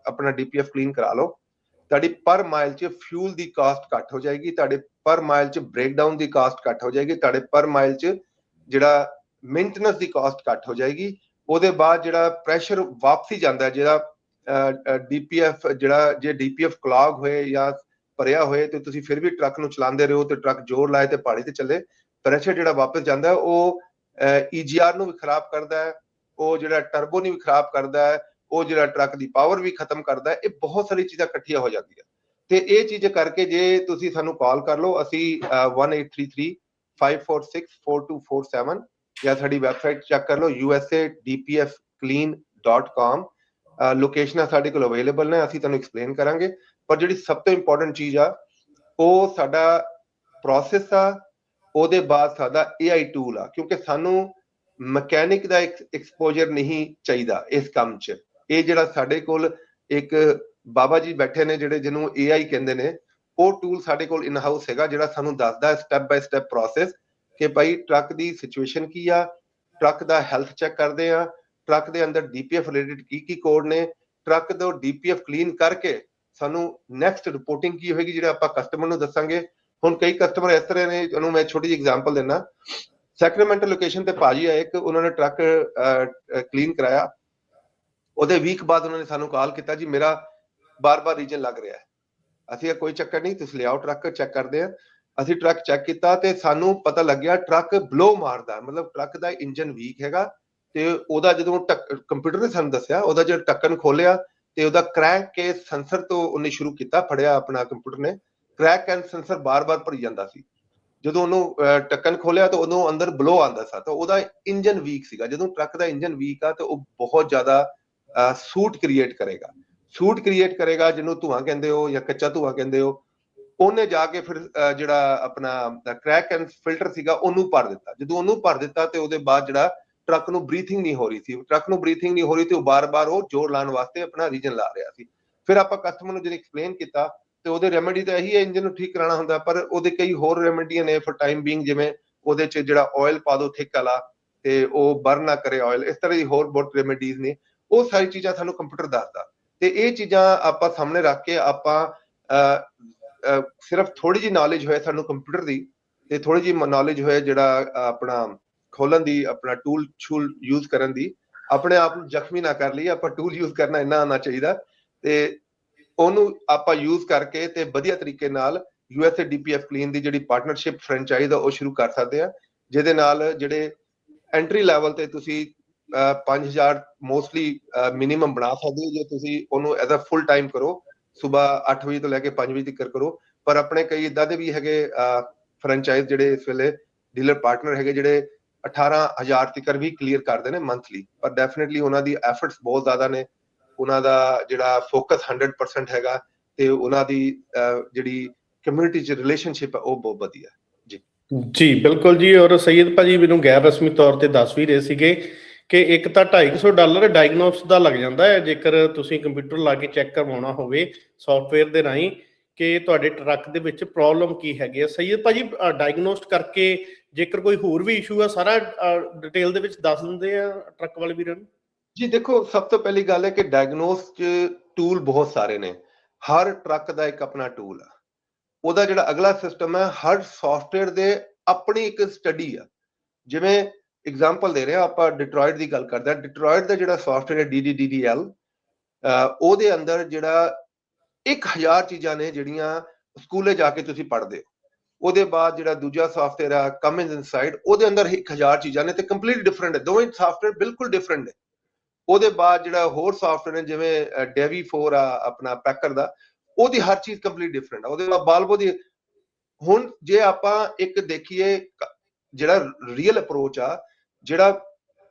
ਆਪਣਾ ਡੀਪੀਐਫ ਕਲੀਨ ਕਰਾ ਲਓ, ਤੁਹਾਡੀ ਪਰ ਮਾਈਲ 'ਚ ਫਿਊਲ ਦੀ ਕਾਸਟ ਘੱਟ ਹੋ ਜਾਏਗੀ, ਤੁਹਾਡੇ ਪਰ ਮਾਈਲ 'ਚ ਬ੍ਰੇਕਡਾਊਨ ਦੀ ਕਾਸਟ ਘੱਟ ਹੋ ਜਾਏਗੀ, ਤੁਹਾਡੇ ਪਰ ਮਾਈਲ 'ਚ ਜਿਹੜਾ ਮੇਨਟੇਨੈਂਸ ਦੀ ਕਾਸਟ ਘੱਟ ਹੋ ਜਾਏਗੀ। ਉਹਦੇ ਬਾਅਦ ਜਿਹੜਾ ਪ੍ਰੈਸ਼ਰ ਵਾਪਸੀ ਜਾਂਦਾ, ਜਿਹੜਾ ਡੀਪੀਐਫ, ਜਿਹੜਾ ਜੇ ਡੀਪੀਐਫ ਕਲੌਗ ਹੋਏ ਜਾਂ ਭਰਿਆ ਹੋਏ ਤੇ ਤੁਸੀਂ ਫਿਰ ਵੀ ਟਰੱਕ ਨੂੰ ਚਲਾਉਂਦੇ ਰਹੋ ਤੇ ਟਰੱਕ ਜ਼ੋਰ ਲਾਏ ਤੇ ਪਹਾੜੀ ਤੇ ਚੱਲੇ, ਪ੍ਰੈਸ਼ਰ ਜਿਹੜਾ ਵਾਪਸ ਜਾਂਦਾ ਉਹ ਈਜੀਆਰ ਨੂੰ ਵੀ ਖਰਾਬ ਕਰਦਾ ਹੈ, ਉਹ ਜਿਹੜਾ ਟਰਬੋ ਨੂੰ ਵੀ ਖਰਾਬ ਕਰਦਾ ਹੈ, ਉਹ ਜਿਹੜਾ ਟਰੱਕ ਦੀ ਪਾਵਰ ਵੀ ਖਤਮ ਕਰਦਾ ਹੈ। ਇਹ ਬਹੁਤ ਸਾਰੀ ਚੀਜ਼ਾਂ ਇਕੱਠੀਆਂ ਹੋ ਜਾਂਦੀਆਂ ਤੇ ਇਹ ਚੀਜ਼ ਕਰਕੇ ਜੇ ਤੁਸੀਂ ਸਾਨੂੰ ਕਾਲ ਕਰ ਲਓ, ਅਸੀਂ 1833-546-4247 ਜਾਂ ਸਾਡੀ ਵੈਬਸਾਈਟ ਚੈੱਕ ਕਰ ਲਓ usadpfclean.com। ਲੋਕੇਸ਼ਨਾਂ ਸਾਡੇ ਕੋਲ ਅਵੇਲੇਬਲ ਨੇ, ਅਸੀਂ ਤੁਹਾਨੂੰ ਐਕਸਪਲੇਨ ਕਰਾਂਗੇ। ਪਰ ਜਿਹੜੀ ਸਭ ਤੋਂ ਇੰਪੋਰਟੈਂਟ ਚੀਜ਼ ਆ ਉਹ ਸਾਡਾ ਪ੍ਰੋਸੈਸ ਆ, ਉਹਦੇ ਬਾਅਦ ਸਾਡਾ AI ਟੂਲ ਆ, ਕਿਉਂਕਿ ਸਾਨੂੰ ਮਕੈਨਿਕ ਦਾ ਐਕਸਪੋਜ਼ਰ ਨਹੀਂ ਚਾਹੀਦਾ ਇਸ ਕੰਮ 'ਚ। ਇਹ ਜਿਹੜਾ ਸਾਡੇ ਕੋਲ ਇੱਕ ਬਾਬਾ ਜੀ ਬੈਠੇ ਨੇ ਜਿਹੜੇ ਜਿਹਨੂੰ AI ਕਹਿੰਦੇ ਨੇ, ਉਹ ਟੂਲ ਸਾਡੇ ਕੋਲ ਇਨ ਹਾਊਸ ਹੈਗਾ, ਜਿਹੜਾ ਸਾਨੂੰ ਦੱਸਦਾ ਸਟੈਪ ਬਾਈ ਸਟੈਪ ਪ੍ਰੋਸੈਸ ਕਿ ਭਾਈ ਟਰੱਕ ਦੀ ਸਿਚੁਏਸ਼ਨ ਕੀ ਆ, ਟਰੱਕ ਦਾ ਹੈਲਥ ਚੈੱਕ ਕਰਦੇ ਆ, ਟਰੱਕ ਦੇ ਅੰਦਰ ਡੀਪੀਐਫ ਰਿਲੇਟਡ ਕੀ ਕੋਡ ਨੇ, ਟਰੱਕ ਤੋਂ ਡੀਪੀਐਫ ਕਲੀਨ ਕਰਕੇ ਸਾਨੂੰ ਨੈਕਸਟ ਰਿਪੋਰਟਿੰਗ ਕੀ ਹੋਏਗੀ, ਜਿਹੜਾ ਆਪਾਂ ਕਸਟਮਰ ਨੂੰ ਦੱਸਾਂਗੇ। ਹੁਣ ਕਈ ਕਸਟਮਰ ਇਸ ਤਰ੍ਹਾਂ ਨੇ, ਉਹਨੂੰ ਮੈਂ ਛੋਟੀ ਜਿਹੀ ਐਗਜ਼ਾਮਪਲ ਦਿੰਦਾ। ਸੈਕਰਾਮੈਂਟੋ ਲੋਕੇਸ਼ਨ ਤੇ ਭਾਜੀ ਆਏ, ਇੱਕ ਉਹਨਾਂ ਨੇ ਟਰੱਕ ਕਲੀਨ ਕਰਾਇਆ, ਉਹਦੇ ਵੀਕ ਬਾਅਦ ਉਹਨਾਂ ਨੇ ਸਾਨੂੰ ਕਾਲ ਕੀਤਾ, ਜੀ ਮੇਰਾ ਬਾਰ-ਬਾਰ ਰੀਜਨ ਲੱਗ ਰਿਹਾ ਹੈ। ਅਸੀਂ ਕੋਈ ਚੱਕਰ ਨਹੀਂ, ਤੁਸੀਂ ਲਿਆਓ ਟਰੱਕ ਚੈੱਕ ਕਰਦੇ ਆ। ਅਸੀਂ ਟਰੱਕ ਚੈੱਕ ਕੀਤਾ ਤੇ ਸਾਨੂੰ ਪਤਾ ਲੱਗਿਆ ਟਰੱਕ ਬਲੋ ਮਾਰਦਾ, ਮਤਲਬ ਟਰੱਕ ਦਾ ਇੰਜਨ ਵੀਕ ਹੈਗਾ। ਤੇ ਉਹਦਾ ਜਦੋਂ ਕੰਪਿਊਟਰ ਨੇ ਸਾਨੂੰ ਦੱਸਿਆ, ਉਹਦਾ ਜਿਹੜਾ ਢੱਕਣ ਖੋਲਿਆ ਤੇ ਉਹਦਾ ਕ੍ਰੈਂਕ ਕੇਸ ਸੈਂਸਰ ਤੋਂ ਉਹਨੇ ਸ਼ੁਰੂ ਕੀਤਾ, ਫੜਿਆ ਆਪਣਾ ਕੰਪਿਊਟਰ ਨੇ, ਕ੍ਰੈਂਕ ਕੇਸ ਸੈਂਸਰ ਬਾਰ-ਬਾਰ ਭਰੀ ਜਾਂਦਾ ਸੀ। ਜਦੋਂ ਉਹਨੂੰ ਢੱਕਣ ਖੋਲਿਆ ਤਾਂ ਉਹਨੂੰ ਅੰਦਰ ਬਲੋ ਆਉਂਦਾ ਸੀ, ਤਾਂ ਉਹਦਾ ਇੰਜਨ ਵੀਕ ਸੀਗਾ। ਜਦੋਂ ਟਰੱਕ ਦਾ ਇੰਜਨ ਵੀਕ ਆ ਤੇ ਉਹ ਬਹੁਤ ਜ਼ਿਆਦਾ ਸੂਟ ਕ੍ਰੀਏਟ ਕਰੇਗਾ, ਜਿਹਨੂੰ ਧੂਆਂ ਕਹਿੰਦੇ ਹੋ ਜਾਂ ਕੱਚਾ ਧੂਆਂ ਕਹਿੰਦੇ ਹੋ। ਉਹਨੇ ਜਾ ਕੇ ਫਿਰ ਜਿਹੜਾ ਆਪਣਾ ਕ੍ਰੈਕ ਐਂਡ ਫਿਲਟਰ ਸੀਗਾ ਉਹਨੂੰ ਭਰ ਦਿੱਤਾ। ਜਦੋਂ ਉਹਨੂੰ ਭਰ ਦਿੱਤਾ ਤੇ ਉਹਦੇ ਬਾਅਦ ਜਿਹੜਾ ਟਰੱਕ ਨੂੰ ਬਰੀਥਿੰਗ ਨਹੀਂ ਹੋ ਰਹੀ ਸੀ, ਟਰੱਕ ਨੂੰ ਬਰੀਥਿੰਗ ਨਹੀਂ ਹੋ ਰਹੀ ਤੇ ਉਹ ਬਾਰ-ਬਾਰ ਉਹ ਜ਼ੋਰ ਲਾਉਣ ਵਾਸਤੇ ਆਪਣਾ ਰੀਜਨ ਲਾ ਰਿਹਾ ਸੀ। ਫਿਰ ਆਪਾਂ ਕਸਟਮਰ ਨੂੰ ਜਦੋਂ ਐਕਸਪਲੇਨ ਕੀਤਾ ਤੇ ਉਹਦੇ ਰੈਮੇਡੀ ਤਾਂ ਇਹੀ ਹੈ ਇੰਜਨ ਨੂੰ ਠੀਕ ਕਰਾਉਣਾ ਹੁੰਦਾ, ਪਰ ਉਹਦੇ ਕਈ ਹੋਰ ਰੈਮੇਡੀਆਂ ਨੇ ਫॉर ਟਾਈਮ ਬੀਇੰਗ, ਜਿਵੇਂ ਉਹਦੇ 'ਚ ਜਿਹੜਾ ਆਇਲ ਪਾ ਦੋ ਥਿਕ ਵਾਲਾ ਤੇ ਉਹ ਬਰਨ ਨਾ ਕਰੇ ਆਇਲ, ਇਸ ਤਰ੍ਹਾਂ ਦੀ ਹੋਰ ਬਹੁਤ ਰੈਮੇਡੀਜ਼ ਨੇ। ਉਹ ਸਾਰੀ ਚੀਜ਼ਾਂ ਸਾਨੂੰ ਕੰਪਿਊਟਰ ਦੱਸਦਾ ਤੇ ਇਹ ਚੀਜ਼ਾਂ ਆਪਾਂ ਸਾਹਮਣੇ ਰੱਖ ਕੇ ਆਪਾਂ ਸਿਰਫ ਥੋੜੀ ਜਿਹੀ ਨੌਲੇਜ ਹੋਏ ਸਾਨੂੰ ਕੰਪਿਊਟਰ ਦੀ ਤੇ ਥੋੜੀ ਜਿਹੀ ਨੌਲੇਜ ਹੋਏ ਜਿਹੜਾ ਆਪਣਾ ਖੋਲਣ ਦੀ, ਆਪਣਾ ਟੂਲ ਯੂਜ਼ ਕਰਨ ਦੀ, ਆਪਣੇ ਆਪ ਨੂੰ ਜ਼ਖਮੀ ਨਾ ਕਰ ਲਈ, ਆਪਾਂ ਟੂਲ ਯੂਜ਼ ਕਰਨਾ ਇੰਨਾ ਆਉਣਾ ਚਾਹੀਦਾ ਤੇ ਉਹਨੂੰ ਆਪਾਂ ਯੂਜ਼ ਕਰਕੇ ਤੇ ਵਧੀਆ ਤਰੀਕੇ ਨਾਲ USA DPF ਕਲੀਨ ਦੀ ਜਿਹੜੀ ਪਾਰਟਨਰਸ਼ਿਪ ਫਰੈਂਚਾਈਜ਼ ਆ ਉਹ ਸ਼ੁਰੂ ਕਰ ਸਕਦੇ ਆ, ਜਿਹਦੇ ਨਾਲ ਜਿਹੜੇ ਐਂਟਰੀ ਲੈਵਲ ਤੇ ਤੁਸੀਂ 5000 ਮੋਸਟਲੀ ਮਿਨੀਮਮ ਬਣਾ ਸਕਦੇ ਹੋ ਜੇ ਤੁਸੀਂ ਉਹਨੂੰ ਐਜ਼ ਅ ਫੁੱਲ ਟਾਈਮ ਕਰੋ, ਸਵੇਰ 8 ਵਜੇ ਤੋਂ ਲੈ ਕੇ 5 ਵਜੇ ਤੱਕ ਕਰੋ। ਪਰ ਆਪਣੇ ਕਈ ਇਦਾਂ ਦੇ ਵੀ ਹੈਗੇ ਫਰੈਂਚਾਈਜ਼ ਜਿਹੜੇ ਇਸ ਵੇਲੇ ਡੀਲਰ ਪਾਰਟਨਰ ਹੈਗੇ ਜਿਹੜੇ 18000 ਤੱਕ ਵੀ ਕਲੀਅਰ ਕਰਦੇ ਨੇ ਮੰਥਲੀ, ਪਰ ਡੈਫੀਨਿਟਲੀ ਉਹਨਾਂ ਦੀ ਐਫਰਟਸ ਬਹੁਤ ਜ਼ਿਆਦਾ ਨੇ, ਉਹਨਾਂ ਦਾ ਜਿਹੜਾ ਫੋਕਸ 100% ਹੈਗਾ ਤੇ ਉਹਨਾਂ ਦੀ ਜਿਹੜੀ ਕਮਿਊਨਿਟੀ 'ਚ ਰਿਲੇਸ਼ਨਸ਼ਿਪ ਹੈ ਉਹ ਬਹੁਤ ਵਧੀਆ ਜੀ। ਜੀ ਬਿਲਕੁਲ ਜੀ। ਔਰ ਸਈਦ ਭਾਜੀ ਮੈਨੂੰ ਗੈਰ ਰਸਮੀ ਤੌਰ ਤੇ ਦੱਸ ਵੀ ਰਹੇ ਸੀਗੇ ਕਿ ਇੱਕ ਤਾਂ $250 ਡਾਇਗਨੋਸ ਦਾ ਲੱਗ ਜਾਂਦਾ ਹੈ ਜੇਕਰ ਤੁਸੀਂ ਕੰਪਿਊਟਰ ਲਾ ਕੇ ਚੈੱਕ ਕਰਵਾਉਣਾ ਹੋਵੇ ਸੌਫਟਵੇਅਰ ਦੇ ਰਾਹੀਂ ਕਿ ਤੁਹਾਡੇ ਟਰੱਕ ਦੇ ਵਿੱਚ ਪ੍ਰੋਬਲਮ ਕੀ ਹੈਗੀ ਹੈ। ਸਈਦ ਭਾਜੀ ਡਾਇਗਨੋਸਟ ਕਰਕੇ ਜੇਕਰ ਕੋਈ ਹੋਰ ਵੀ ਇਸ਼ੂ ਆ ਸਾਰਾ ਡਿਟੇਲ ਦੇ ਵਿੱਚ ਦੱਸ ਦਿੰਦੇ ਆ ਟਰੱਕ ਵਾਲੇ ਵੀਰਾਂ ਨੂੰ? ਜੀ ਦੇਖੋ, ਸਭ ਤੋਂ ਪਹਿਲੀ ਗੱਲ ਹੈ ਕਿ ਡਾਇਗਨੋਸ 'ਚ ਟੂਲ ਬਹੁਤ ਸਾਰੇ ਨੇ, ਹਰ ਟਰੱਕ ਦਾ ਇੱਕ ਆਪਣਾ ਟੂਲ ਆ। ਉਹਦਾ ਜਿਹੜਾ ਅਗਲਾ ਸਿਸਟਮ ਹੈ, ਹਰ ਸੌਫਟਵੇਅਰ ਦੇ ਆਪਣੀ ਇੱਕ ਸਟੱਡੀ ਆ। ਜਿਵੇਂ ਐਗਜ਼ਾਮਪਲ ਦੇ ਰਿਹਾ ਆਪਾਂ ਡਿਟਰੋਇਟ ਦੀ ਗੱਲ ਕਰਦੇ ਹਾਂ, ਡਿਟਰੋਇਟ ਦਾ ਜਿਹੜਾ ਸੌਫਟਵੇਅਰ ਹੈ DDDL, ਉਹਦੇ ਅੰਦਰ ਜਿਹੜਾ 1000 ਚੀਜ਼ਾਂ ਨੇ ਜਿਹੜੀਆਂ ਸਕੂਲੇ ਜਾ ਕੇ ਤੁਸੀਂ ਪੜ੍ਹਦੇ ਹੋ। ਉਹਦੇ ਬਾਅਦ ਜਿਹੜਾ ਦੂਜਾ ਸੌਫਟਵੇਅਰ ਆ ਕਮਿੰਸ ਇਨਸਾਈਡ, ਉਹਦੇ ਅੰਦਰ 1000 ਚੀਜ਼ਾਂ ਨੇ ਤੇ ਕੰਪਲੀਟ ਡਿਫਰੈਂਟ ਹੈ, ਦੋਵੇਂ ਸੌਫਟਵੇਅਰ ਬਿਲਕੁਲ ਡਿਫਰੈਂਟ ਨੇ। ਉਹਦੇ ਬਾਅਦ ਜਿਹੜਾ ਹੋਰ ਸੌਫਟਵੇਅਰ ਨੇ ਜਿਵੇਂ ਡੇਵੀ 4 ਆ ਆਪਣਾ ਪੈਕਰ ਦਾ, ਉਹਦੀ ਹਰ ਚੀਜ਼ ਕੰਪਲੀਟ ਡਿਫਰੈਂਟ ਆ। ਉਹਦੇ ਬਾਅਦ ਬਾਲਬੋ ਦੀ। ਹੁਣ ਜੇ ਆਪਾਂ ਇੱਕ ਦੇਖੀਏ ਜਿਹੜਾ ਰੀਅਲ ਅਪਰੋਚ ਆ, ਜਿਹੜਾ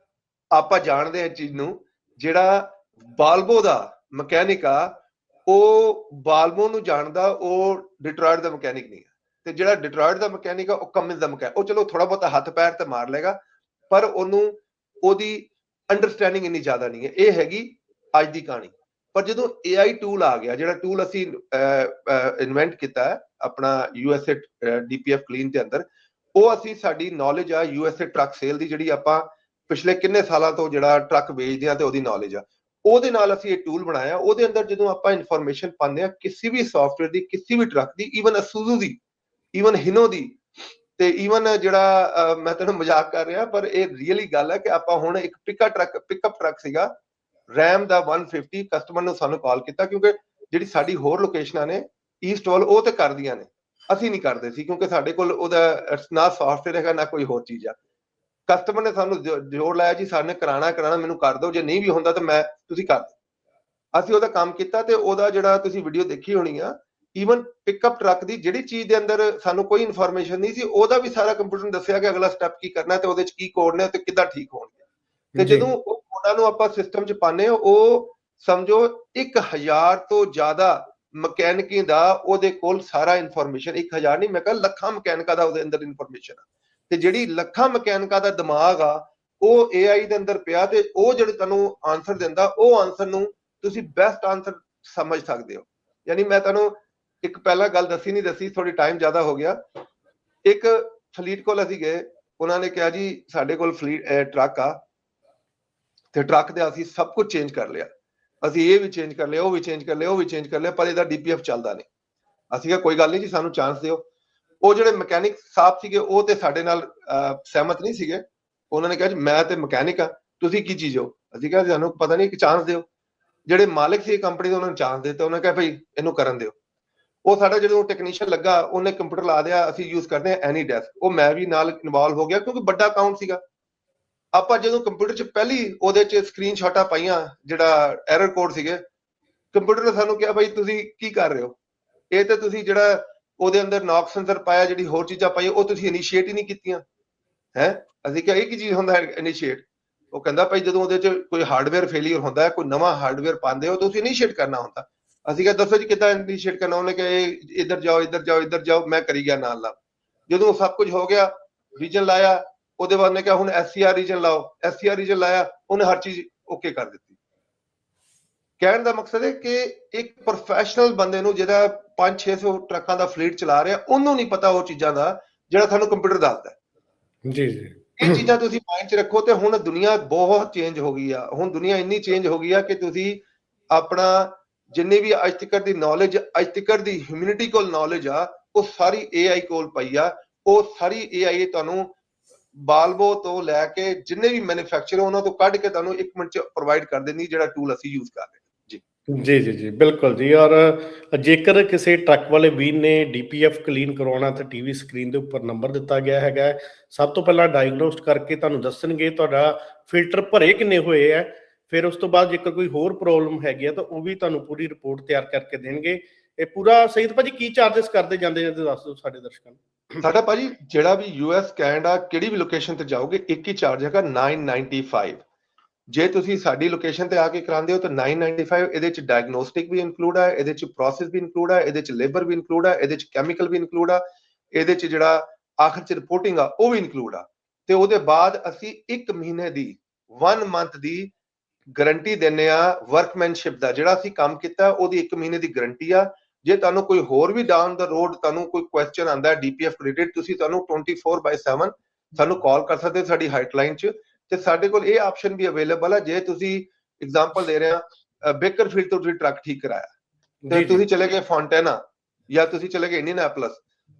ਆਪਾਂ ਜਾਣਦੇ ਹਾਂ ਚੀਜ਼ ਨੂੰ, ਜਿਹੜਾ ਬਾਲਬੋ ਦਾ ਮਕੈਨਿਕ ਆ ਉਹ ਬਾਲਬੋ ਨੂੰ ਜਾਣਦਾ, ਉਹ ਡਿਟਰੋਇਟ ਦਾ ਮਕੈਨਿਕ ਨਹੀਂ ਹੈ। ਤੇ ਜਿਹੜਾ ਡਿਟਰੋਇਟ ਦਾ ਮਕੈਨਿਕ ਆ ਉਹ ਕਮਿੰਸ ਦਾ ਮਕੈਨਿਕ, ਉਹ ਚਲੋ ਥੋੜਾ ਬਹੁਤਾ ਹੱਥ ਪੈਰ ਤੇ ਮਾਰ ਲੇਗਾ ਪਰ ਉਹਨੂੰ ਉਹਦੀ ਅੰਡਰਸਟੈਂਡਿੰਗ ਇੰਨੀ ਜ਼ਿਆਦਾ ਨਹੀਂ ਹੈ। ਇਹ ਹੈਗੀ ਅੱਜ ਦੀ ਕਹਾਣੀ। ਪਰ ਜਦੋਂ AI ਟੂਲ ਆ ਗਿਆ, ਜਿਹੜਾ ਟੂਲ ਅਸੀਂ ਇਨਵੈਂਟ ਕੀਤਾ ਹੈ ਆਪਣਾ USA DPF ਕਲੀਨ ਦੇ ਅੰਦਰ, ਉਹ ਅਸੀਂ ਸਾਡੀ ਨੌਲੇਜ ਆ USA ਟਰੱਕ ਸੇਲ ਦੀ, ਜਿਹੜੀ ਆਪਾਂ ਪਿਛਲੇ ਕਿੰਨੇ ਸਾਲਾਂ ਤੋਂ ਜਿਹੜਾ ਟਰੱਕ ਵੇਚਦੇ ਆ ਤੇ ਉਹਦੀ ਨੌਲੇਜ ਆ, ਉਹਦੇ ਨਾਲ ਅਸੀਂ ਇਹ ਟੂਲ ਬਣਾਇਆ। ਉਹਦੇ ਅੰਦਰ ਜਦੋਂ ਆਪਾਂ ਇਨਫੋਰਮੇਸ਼ਨ ਪਾਉਂਦੇ ਆ ਕਿਸੇ ਵੀ ਸੌਫਟਵੇਅਰ ਦੀ, ਕਿਸੇ ਵੀ ਟਰੱਕ ਦੀ, ਈਵਨ ਅਸੂਜ਼ੂ ਦੀ, ਈਵਨ ਹਿਨੋ ਦੀ, ਤੇ ਈਵਨ ਜਿਹੜਾ ਮੈਂ ਤੈਨੂੰ ਮਜ਼ਾਕ ਕਰ ਰਿਹਾ ਪਰ ਇਹ ਰੀਅਲੀ ਗੱਲ ਹੈ ਕਿ ਆਪਾਂ ਹੁਣ ਇੱਕ ਪਿਕਅਪ ਟਰੱਕ ਸੀਗਾ ਰੈਮ ਦਾ 150, ਕਸਟਮਰ ਨੂੰ ਸਾਨੂੰ ਕਾਲ ਕੀਤਾ ਕਿਉਂਕਿ ਜਿਹੜੀ ਸਾਡੀ ਹੋਰ ਲੋਕੇਸ਼ਨਾਂ ਨੇ ਈਸਟ ਵੱਲ ਉਹ ਤੇ ਕਰਦੀਆਂ ਨੇ, ਅਸੀਂ ਨਹੀਂ ਕਰਦੇ ਸੀ ਕਿਉਂਕਿ ਸਾਡੇ ਕੋਲ ਉਹਦਾ ਨਾ ਸੌਫਟਵੇਅਰ ਹੈਗਾ ਨਾ ਕੋਈ ਹੋਰ ਚੀਜ਼ ਆ। ਕਸਟਮਰ ਨੇ ਸਾਨੂੰ ਜੋਰ ਲਾਇਆ ਜੀ ਸਾਨੇ ਕਰਾਣਾ ਮੈਨੂੰ ਕਰ ਦਿਓ, ਜੇ ਨਹੀਂ ਵੀ ਹੁੰਦਾ ਤਾਂ ਤੁਸੀਂ ਕਰ ਦਿਓ। ਅਸੀਂ ਉਹਦਾ ਕੰਮ ਕੀਤਾ ਤੇ ਉਹਦਾ ਜਿਹੜਾ ਤੁਸੀਂ ਵੀਡੀਓ ਦੇਖੀ ਹੋਣੀ ਆ, ਈਵਨ ਪਿਕਅਪ ਟਰੱਕ ਦੀ ਜਿਹੜੀ ਚੀਜ਼ ਦੇ ਅੰਦਰ ਸਾਨੂੰ ਕੋਈ ਇਨਫੋਰਮੇਸ਼ਨ ਨਹੀਂ ਸੀ, ਉਹਦਾ ਵੀ ਸਾਰਾ ਕੰਪਿਊਟਰ ਨੂੰ ਦੱਸਿਆ ਕਿ ਅਗਲਾ ਸਟੈਪ ਕੀ ਕਰਨਾ ਤੇ ਉਹਦੇ ਚ ਕੀ ਕੋਡ ਨੇ ਤੇ ਕਿੱਦਾਂ ਠੀਕ ਹੋਣਗੇ। ਤੇ ਜਦੋਂ ਉਹ ਕੋਡਾਂ ਨੂੰ ਆਪਾਂ ਸਿਸਟਮ ਚ ਪਾਉਂਦੇ ਹੋ, ਉਹ ਸਮਝੋ 1000 ਤੋਂ ਜ਼ਿਆਦਾ ਮਕੈਨਿਕੀ ਦਾ ਉਹਦੇ ਕੋਲ ਸਾਰਾ ਇਨਫੋਰਮੇਸ਼ਨ, 1000 ਨਹੀਂ ਮੈਂ ਕਹਾਂ ਲੱਖਾਂ ਮਕੈਨਿਕਾਂ ਦਾ ਉਹਦੇ ਅੰਦਰ ਇਨਫੋਰਮੇਸ਼ਨ ਆ। ਤੇ ਜਿਹੜੀ ਲੱਖਾਂ ਮਕੈਨਿਕਾਂ ਦਾ ਦਿਮਾਗ ਆ ਉਹ AI ਦੇ ਅੰਦਰ ਪਿਆ ਤੇ ਉਹ ਜਿਹੜੇ ਤੁਹਾਨੂੰ ਆਨਸਰ ਦਿੰਦਾ, ਉਹ ਆਨਸਰ ਨੂੰ ਤੁਸੀਂ ਬੈਸਟ ਆਨਸਰ ਸਮਝ ਸਕਦੇ ਹੋ। ਯਾਨੀ ਮੈਂ ਤੁਹਾਨੂੰ ਇੱਕ ਪਹਿਲਾਂ ਗੱਲ ਦੱਸੀ ਥੋੜੀ ਟਾਈਮ ਜ਼ਿਆਦਾ ਹੋ ਗਿਆ। ਇੱਕ ਫਲੀਟ ਕੋਲ ਅਸੀਂ ਗਏ, ਉਹਨਾਂ ਨੇ ਕਿਹਾ ਜੀ ਸਾਡੇ ਕੋਲ ਟਰੱਕ ਆ ਤੇ ਟਰੱਕ ਦੇ ਅਸੀਂ ਸਭ ਕੁਝ ਚੇਂਜ ਕਰ ਲਿਆ, ਅਸੀਂ ਇਹ ਵੀ ਚੇਂਜ ਕਰ ਲਿਆ, ਉਹ ਵੀ ਚੇਂਜ ਕਰ ਲਿਆ, ਉਹ ਵੀ ਚੇਂਜ ਕਰ ਲਿਆ, ਪਰ ਇਹਦਾ DPF ਚੱਲਦਾ ਨਹੀਂ। ਅਸੀਂ ਕਿਹਾ ਕੋਈ ਗੱਲ ਨਹੀਂ ਜੀ, ਸਾਨੂੰ ਚਾਂਸ ਦਿਓ। ਉਹ ਜਿਹੜੇ ਮਕੈਨਿਕ ਸਾਹਿਬ ਸੀਗੇ ਉਹ ਤੇ ਸਾਡੇ ਨਾਲ ਸਹਿਮਤ ਨਹੀਂ ਸੀਗੇ। ਉਹਨਾਂ ਨੇ ਕਿਹਾ ਜੀ ਮੈਂ ਤੇ ਮਕੈਨਿਕ ਆ, ਤੁਸੀਂ ਕੀ ਚੀਜ਼ ਹੋ? ਅਸੀਂ ਕਿਹਾ ਸਾਨੂੰ ਪਤਾ ਨਹੀਂ, ਇੱਕ ਚਾਂਸ ਦਿਓ। ਜਿਹੜੇ ਮਾਲਕ ਸੀ ਕੰਪਨੀ ਦੇ ਉਹਨਾਂ ਨੂੰ ਚਾਂਸ ਦਿੱਤਾ, ਉਹਨਾਂ ਕਿਹਾ ਭਾਈ ਇਹਨੂੰ ਕਰਨ ਦਿਓ। ਉਹ ਸਾਡਾ ਜਦੋਂ ਟੈਕਨੀਸ਼ੀਅਨ ਲੱਗਾ ਉਹਨੇ ਕੰਪਿਊਟਰ ਲਾ ਦਿਆ, ਅਸੀਂ ਯੂਜ਼ ਕਰਦੇ ਹਾਂ ਐਨੀ ਡੈਸਕ, ਉਹ ਮੈਂ ਵੀ ਨਾਲ ਇਨਵੋਲਵ ਹੋ ਗਿਆ ਕਿਉਂਕਿ ਵੱਡਾ ਅਕਾਊਂਟ ਸੀਗਾ। ਆਪਾਂ ਜਦੋਂ ਕੰਪਿਊਟਰ 'ਚ ਪਹਿਲੀ ਉਹਦੇ 'ਚ ਸਕਰੀਨਸ਼ਾਟਾਂ ਪਾਈਆਂ ਜਿਹੜਾ ਐਰਰ ਕੋਡ ਸੀਗੇ, ਕੰਪਿਊਟਰ ਨੇ ਸਾਨੂੰ ਕਿਹਾ ਭਾਈ ਤੁਸੀਂ ਕੀ ਕਰ ਰਹੇ ਹੋ? ਇਹ ਤੇ ਤੁਸੀਂ ਜਿਹੜਾ ਉਹਦੇ ਅੰਦਰ ਨੌਕ ਸੈਂਸਰ ਪਾਇਆ, ਜਿਹੜੀ ਹੋਰ ਚੀਜ਼ਾਂ ਪਾਈਆਂ, ਉਹ ਤੁਸੀਂ ਇਨੀਸ਼ੀਏਟ ਹੀ ਨਹੀਂ ਕੀਤੀਆਂ ਹੈ। ਅਸੀਂ ਕਿਹਾ ਇਹ ਕੀ ਚੀਜ਼ ਹੁੰਦਾ ਇਨੀਸ਼ੀਏਟ? ਉਹ ਕਹਿੰਦਾ ਭਾਈ ਜਦੋਂ ਉਹਦੇ 'ਚ ਕੋਈ ਹਾਰਡਵੇਅਰ ਫੇਲਿਅਰ ਹੁੰਦਾ, ਕੋਈ ਨਵਾਂ ਹਾਰਡਵੇਅਰ ਪਾਉਂਦੇ ਹੋ ਤੁਸੀਂ ਇਨੀਸ਼ੀਏਟ ਕਰਨਾ ਹੁੰਦਾ। ਅਸੀਂ ਕਿਹਾ ਦੱਸੋ ਜੀ ਕਿੱਦਾਂ ਇਨੀਸ਼ੀਏਟ ਕਰਨਾ, ਉਹਨੇ ਕਿਹਾ ਇਹ ਇੱਧਰ ਜਾਓ ਇੱਧਰ ਜਾਓ ਇੱਧਰ ਜਾਓ, ਮੈਂ ਕਰੀ ਗਿਆ ਨਾਲ ਨਾਲ। ਜਦੋਂ ਸਭ ਕੁਝ ਹੋ ਗਿਆ, ਰੀਜਨ ਲਾਇਆ, ਉਹਦੇ ਬਾਅਦ ਨੇ ਕਿਹਾ ਹੁਣ SCR ਰੀਜਨ ਲਾਓ, SCR ਰੀਜਨ ਲਾਇਆ, ਉਹਨੇ ਹਰ ਚੀਜ਼ ਓਕੇ ਕਰ ਦਿੱਤੀ। ਕਹਿਣ ਦਾ ਮਕਸਦ ਹੈ ਕਿ ਇੱਕ ਪ੍ਰੋਫੈਸ਼ਨਲ ਬੰਦੇ ਨੂੰ ਜਿਹੜਾ 500-600 ਟਰੱਕਾਂ ਦਾ ਫਲੀਟ ਚਲਾ ਰਿਹਾ, ਉਹਨੂੰ ਨਹੀਂ ਪਤਾ ਉਹ ਚੀਜ਼ਾਂ ਦਾ ਜਿਹੜਾ ਤੁਹਾਨੂੰ ਕੰਪਿਊਟਰ ਦੱਸਦਾ। ਜੀ ਜੀ, ਇਹ ਚੀਜ਼ਾਂ ਤੁਸੀਂ ਮਾਈਂਡ 'ਚ ਰੱਖੋ। ਤੇ ਹੁਣ ਦੁਨੀਆ ਬਹੁਤ ਚੇਂਜ ਹੋ ਗਈ ਆ, ਹੁਣ ਦੁਨੀਆ ਇੰਨੀ ਚੇਂਜ ਹੋ ਗਈ ਆ ਕਿ ਤੁਸੀਂ ਆਪਣਾ ਜਿੰਨੀ ਵੀ ਅੱਜ ਤੱਕ ਦੀ ਨੌਲੇਜ, ਅੱਜ ਤੱਕ ਦੀ ਹਿਊਮੈਨਿਟੀ ਕੋਲ ਨੌਲੇਜ ਆ, ਉਹ ਸਾਰੀ AI ਕੋਲ ਪਈ ਆ। ਉਹ ਸਾਰੀ AI ਤੁਹਾਨੂੰ ਬਾਲਬੋ ਤੋਂ ਲੈ ਕੇ ਜਿੰਨੇ ਵੀ ਮੈਨੂਫੈਕਚਰ ਉਹਨਾਂ ਤੋਂ ਕੱਢ ਕੇ ਤੁਹਾਨੂੰ 1 ਮਿੰਟ 'ਚ ਪ੍ਰੋਵਾਈਡ ਕਰ ਦਿੰਦੀ, ਜਿਹੜਾ ਟੂਲ ਅਸੀਂ ਯੂਜ਼ ਕਰ ਰਹੇ। ਜੀ ਜੀ ਜੀ, ਬਿਲਕੁਲ ਜੀ। ਔਰ ਜੇਕਰ ਕਿਸੇ ਟਰੱਕ ਵਾਲੇ ਵੀਰ ਨੇ DPF ਕਲੀਨ ਕਰਵਾਉਣਾ ਤਾਂ TV ਸਕਰੀਨ ਦੇ ਉੱਪਰ ਨੰਬਰ ਦਿੱਤਾ ਗਿਆ ਹੈਗਾ। ਸਭ ਤੋਂ ਪਹਿਲਾਂ ਡਾਇਗਨੋਸਟ ਕਰਕੇ ਤੁਹਾਨੂੰ ਦੱਸਣਗੇ ਤੁਹਾਡਾ ਫਿਲਟਰ ਭਰੇ ਕਿੰਨੇ ਹੋਏ ਹੈ। ਫਿਰ ਉਸ ਤੋਂ ਬਾਅਦ ਜੇਕਰ ਕੋਈ ਹੋਰ ਪ੍ਰੋਬਲਮ ਹੈਗੀ ਆ ਤਾਂ ਉਹ ਵੀ ਤੁਹਾਨੂੰ ਪੂਰੀ ਰਿਪੋਰਟ ਤਿਆਰ ਕਰਕੇ ਦੇਣਗੇ। ਇਹ ਪੂਰਾ ਸਹੀਦ ਭਾਜੀ ਕੀ ਚਾਰजेस ਕਰਦੇ ਜਾਂਦੇ ਨੇ, ਦੱਸ ਦਿਓ ਸਾਡੇ ਦਰਸ਼ਕਾਂ ਨੂੰ। ਸਾਡਾ ਭਾਜੀ ਜਿਹੜਾ ਵੀ US ਕੈਨੇਡਾ ਕਿਹੜੀ ਵੀ ਲੋਕੇਸ਼ਨ ਤੇ ਜਾਓਗੇ, ਇੱਕ ਹੀ ਚਾਰਜ ਹੈਗਾ 995। ਜੇ ਤੁਸੀਂ ਸਾਡੀ ਲੋਕੇਸ਼ਨ ਤੇ ਆ ਕੇ ਕਰਾਉਂਦੇ ਹੋ ਤਾਂ 995। ਇਹਦੇ ਚ ਡਾਇਗਨੋਸਟਿਕ ਵੀ ਇਨਕਲੂਡ ਹੈ, ਇਹਦੇ ਚ ਪ੍ਰੋਸੈਸ ਵੀ ਇਨਕਲੂਡ ਹੈ, ਇਹਦੇ ਚ ਲੇਬਰ ਵੀ ਇਨਕਲੂਡ ਹੈ, ਇਹਦੇ ਚ ਕੈਮੀਕਲ ਵੀ ਇਨਕਲੂਡ ਆ, ਇਹਦੇ ਚ ਜਿਹੜਾ ਆਖਰ ਚ ਰਿਪੋਰਟਿੰਗ ਆ ਉਹ ਵੀ ਇਨਕਲੂਡ ਆ। ਤੇ ਉਹਦੇ ਬਾਅਦ ਅਸੀਂ 1 ਮਹੀਨੇ ਦੀ 1 ਮੰਥ ਦੀ ਗਾਰੰਟੀ ਦਿੰਨੇ ਆ ਵਰਕਮੈਨਸ਼ਿਪ ਦਾ। ਜਿਹੜਾ ਅਸੀਂ ਕੰਮ ਕੀਤਾ ਉਹਦੀ 1 ਮਹੀਨੇ ਦੀ ਗਾਰੰਟੀ ਆ। ਜੇ ਤੁਹਾਨੂੰ ਕੋਈ ਹੋਰ ਵੀ ਡਾਊਨ ਦਾ ਰੋਡ ਤੁਹਾਨੂੰ ਕੋਈ ਕੁਐਸਚਨ ਆਂਦਾ DPF ਰਿਲੇਟਡ, ਤੁਸੀਂ ਤੁਹਾਨੂੰ 24/7 ਸਾਨੂੰ ਕਾਲ ਕਰ ਸਕਦੇ ਹੋ ਸਾਡੀ ਹੈਲਪਲਾਈਨ 'ਚ। ਤੇ ਸਾਡੇ ਕੋਲ ਇਹ ਆਪਸ਼ਨ ਵੀ ਅਵੇਲੇਬਲ ਹੈ, ਜੇ ਤੁਸੀਂ ਐਗਜ਼ਾਮਪਲ ਦੇ ਰਹੇ ਆ ਬੇਕਰਫੀਲਡ ਤੋਂ ਤੁਸੀਂ ਟਰੱਕ ਠੀਕ ਕਰਾਇਆ ਤੇ ਤੁਸੀਂ ਚਲੇ ਗਏ ਫੌਂਟੇਨਾ ਜਾਂ ਤੁਸੀਂ ਚਲੇ ਗਏ ਇੰਡੀਅਨਾਪੋਲਿਸ,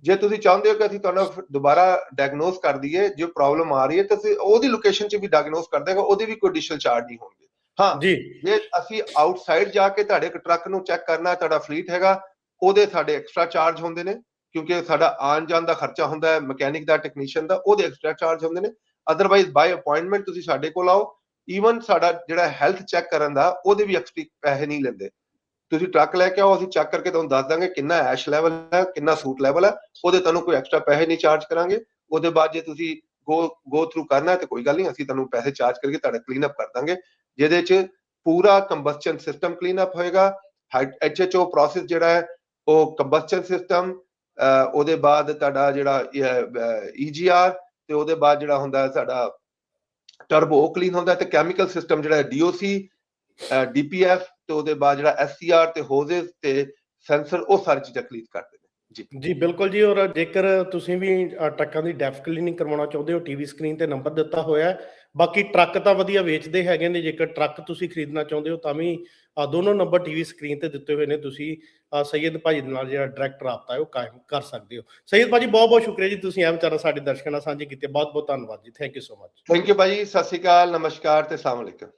ਜੇ ਤੁਸੀਂ ਚਾਹੁੰਦੇ ਹੋ ਕਿ ਅਸੀਂ ਤੁਹਾਨੂੰ ਦੁਬਾਰਾ ਡਾਇਗਨੋਸ ਕਰ ਦਈਏ ਜੋ ਪ੍ਰੋਬਲਮ ਆ ਰਹੀ ਹੈ, ਤਾਂ ਤੁਸੀਂ ਉਹਦੀ ਲੋਕੇਸ਼ਨ 'ਚ ਵੀ ਡਾਇਗਨੋਸ ਕਰ ਦੇਗਾ, ਉਹਦੇ ਵੀ ਕੋਈ ਐਡੀਸ਼ਨਲ ਚਾਰਜ ਨਹੀਂ ਹੋਣਗੇ। ਹਾਂ ਜੀ, ਜੇ ਅਸੀਂ ਆਊਟਸਾਈਡ ਜਾ ਕੇ ਤੁਹਾਡੇ ਟਰੱਕ ਨੂੰ ਚੈੱਕ ਕਰਨਾ, ਤੁਹਾਡਾ ਫਲੀਟ ਹੈਗਾ, ਉਹਦੇ ਸਾਡੇ ਐਕਸਟਰਾ ਚਾਰਜ ਹੁੰਦੇ ਨੇ, ਕਿਉਂਕਿ ਸਾਡਾ ਆਉਣ ਜਾਣ ਦਾ ਖਰਚਾ ਹੁੰਦਾ ਹੈ, ਮਕੈਨਿਕ ਦਾ, ਟੈਕਨੀਸ਼ੀਅਨ ਦਾ, ਉਹਦੇ ਐਕਸਟਰਾ ਚਾਰਜ ਹੁੰਦੇ ਨੇ। ਅਦਰਵਾਈਜ਼ ਬਾਈ ਅਪਾਇੰਟਮੈਂਟ ਤੁਸੀਂ ਸਾਡੇ ਕੋਲ ਆਓ। ਈਵਨ ਸਾਡਾ ਜਿਹੜਾ ਹੈਲਥ ਚੈੱਕ ਕਰਨ ਦਾ ਉਹਦੇ ਵੀ ਐਕਸਟਰਾ ਪੈਸੇ ਨਹੀਂ ਲੈਂਦੇ। ਤੁਸੀਂ ਟਰੱਕ ਲੈ ਕੇ ਆਓ, ਅਸੀਂ ਚੈੱਕ ਕਰਕੇ ਤੁਹਾਨੂੰ ਦੱਸ ਦਾਂਗੇ ਕਿੰਨਾ ਐਸ਼ ਲੈਵਲ ਹੈ, ਕਿੰਨਾ ਸੂਟ ਲੈਵਲ ਹੈ, ਉਹਦੇ ਤੁਹਾਨੂੰ ਕੋਈ ਐਕਸਟਰਾ ਪੈਸੇ ਨਹੀਂ ਚਾਰਜ ਕਰਾਂਗੇ। ਉਹਦੇ ਬਾਅਦ ਜੇ ਤੁਸੀਂ ਗੋ ਥਰੂ ਕਰਨਾ ਤੇ ਕੋਈ ਗੱਲ ਨਹੀਂ, ਅਸੀਂ ਤੁਹਾਨੂੰ ਪੈਸੇ ਚਾਰਜ ਕਰਕੇ ਤੁਹਾਡਾ ਕਲੀਨ ਅਪ ਕਰ ਦਾਂਗੇ, ਜਿਹਦੇ 'ਚ ਪੂਰਾ ਕੰਬਸਸ਼ਨ ਸਿਸਟਮ ਕਲੀਨ ਅਪ ਹੋਏਗਾ। HHO ਪ੍ਰੋਸੈਸ ਜਿਹੜਾ ਹੈ ਉਹ ਕੰਬਸਸ਼ਨ ਸਿਸਟਮ, ਉਹਦੇ ਬਾਅਦ ਤੁਹਾਡਾ ਜਿਹੜਾ EGR, ਤੇ ਉਹਦੇ ਬਾਅਦ ਜਿਹੜਾ ਹੁੰਦਾ ਸਾਡਾ ਟਰਬੋ ਕਲੀਨ ਹੁੰਦਾ, ਤੇ ਕੈਮੀਕਲ ਸਿਸਟਮ ਜਿਹੜਾ DOC, DPF, ਤੇ ਉਹਦੇ ਬਾਅਦ ਜਿਹੜਾ SCR ਤੇ ਹੋਜ਼ਸ ਤੇ ਸੈਂਸਰ, ਉਹ ਸਾਰੀ ਚੀਜ਼ਾਂ ਕਲੀਨ ਕਰਦੇ ਨੇ। ਜੀ ਬਿਲਕੁਲ ਜੀ। ਔਰ ਜੇਕਰ ਤੁਸੀਂ ਵੀ ਟਰੱਕਾਂ ਦੀ ਡੈਫ ਕਲੀਨਿੰਗ ਕਰਵਾਉਣਾ ਚਾਹੁੰਦੇ ਹੋ, TV ਸਕਰੀਨ ਤੇ ਨੰਬਰ ਦਿੱਤਾ ਹੋਇਆ। ਬਾਕੀ ਟਰੱਕ ਤਾਂ ਵਧੀਆ ਵੇਚਦੇ ਹੈਗੇ ਨੇ, ਜੇਕਰ ਟਰੱਕ ਤੁਸੀਂ ਖਰੀਦਣਾ ਚਾਹੁੰਦੇ ਹੋ ਤਾਂ ਵੀ ਦੋਨੋਂ ਨੰਬਰ TV ਸਕਰੀਨ ਤੇ ਦਿੱਤੇ ਹੋਏ ਨੇ। ਤੁਸੀਂ ਸੈਯਦ ਭਾਜੀ ਦੇ ਨਾਲ ਜਿਹੜਾ ਡਾਇਰੈਕਟ ਰਾਬਤਾ ਹੈ ਉਹ ਕਾਇਮ ਕਰ ਸਕਦੇ ਹੋ। ਸੈਯਦ ਭਾਜੀ ਬਹੁਤ ਬਹੁਤ ਸ਼ੁਕਰੀਆ ਜੀ, ਤੁਸੀਂ ਇਹ ਵਿਚਾਰਾ ਸਾਡੇ ਦਰਸ਼ਕਾਂ ਨਾਲ ਸਾਂਝੇ ਕੀਤੇ। ਬਹੁਤ ਬਹੁਤ ਧੰਨਵਾਦ ਜੀ, thank you so much. Thank you ਭਾਜੀ, ਸਤਿ ਸ਼੍ਰੀ ਅਕਾਲ, ਨਮਸਕਾਰ ਤੇ ਅਸਲਾਮ ਵਾਲੇਕੁਮ।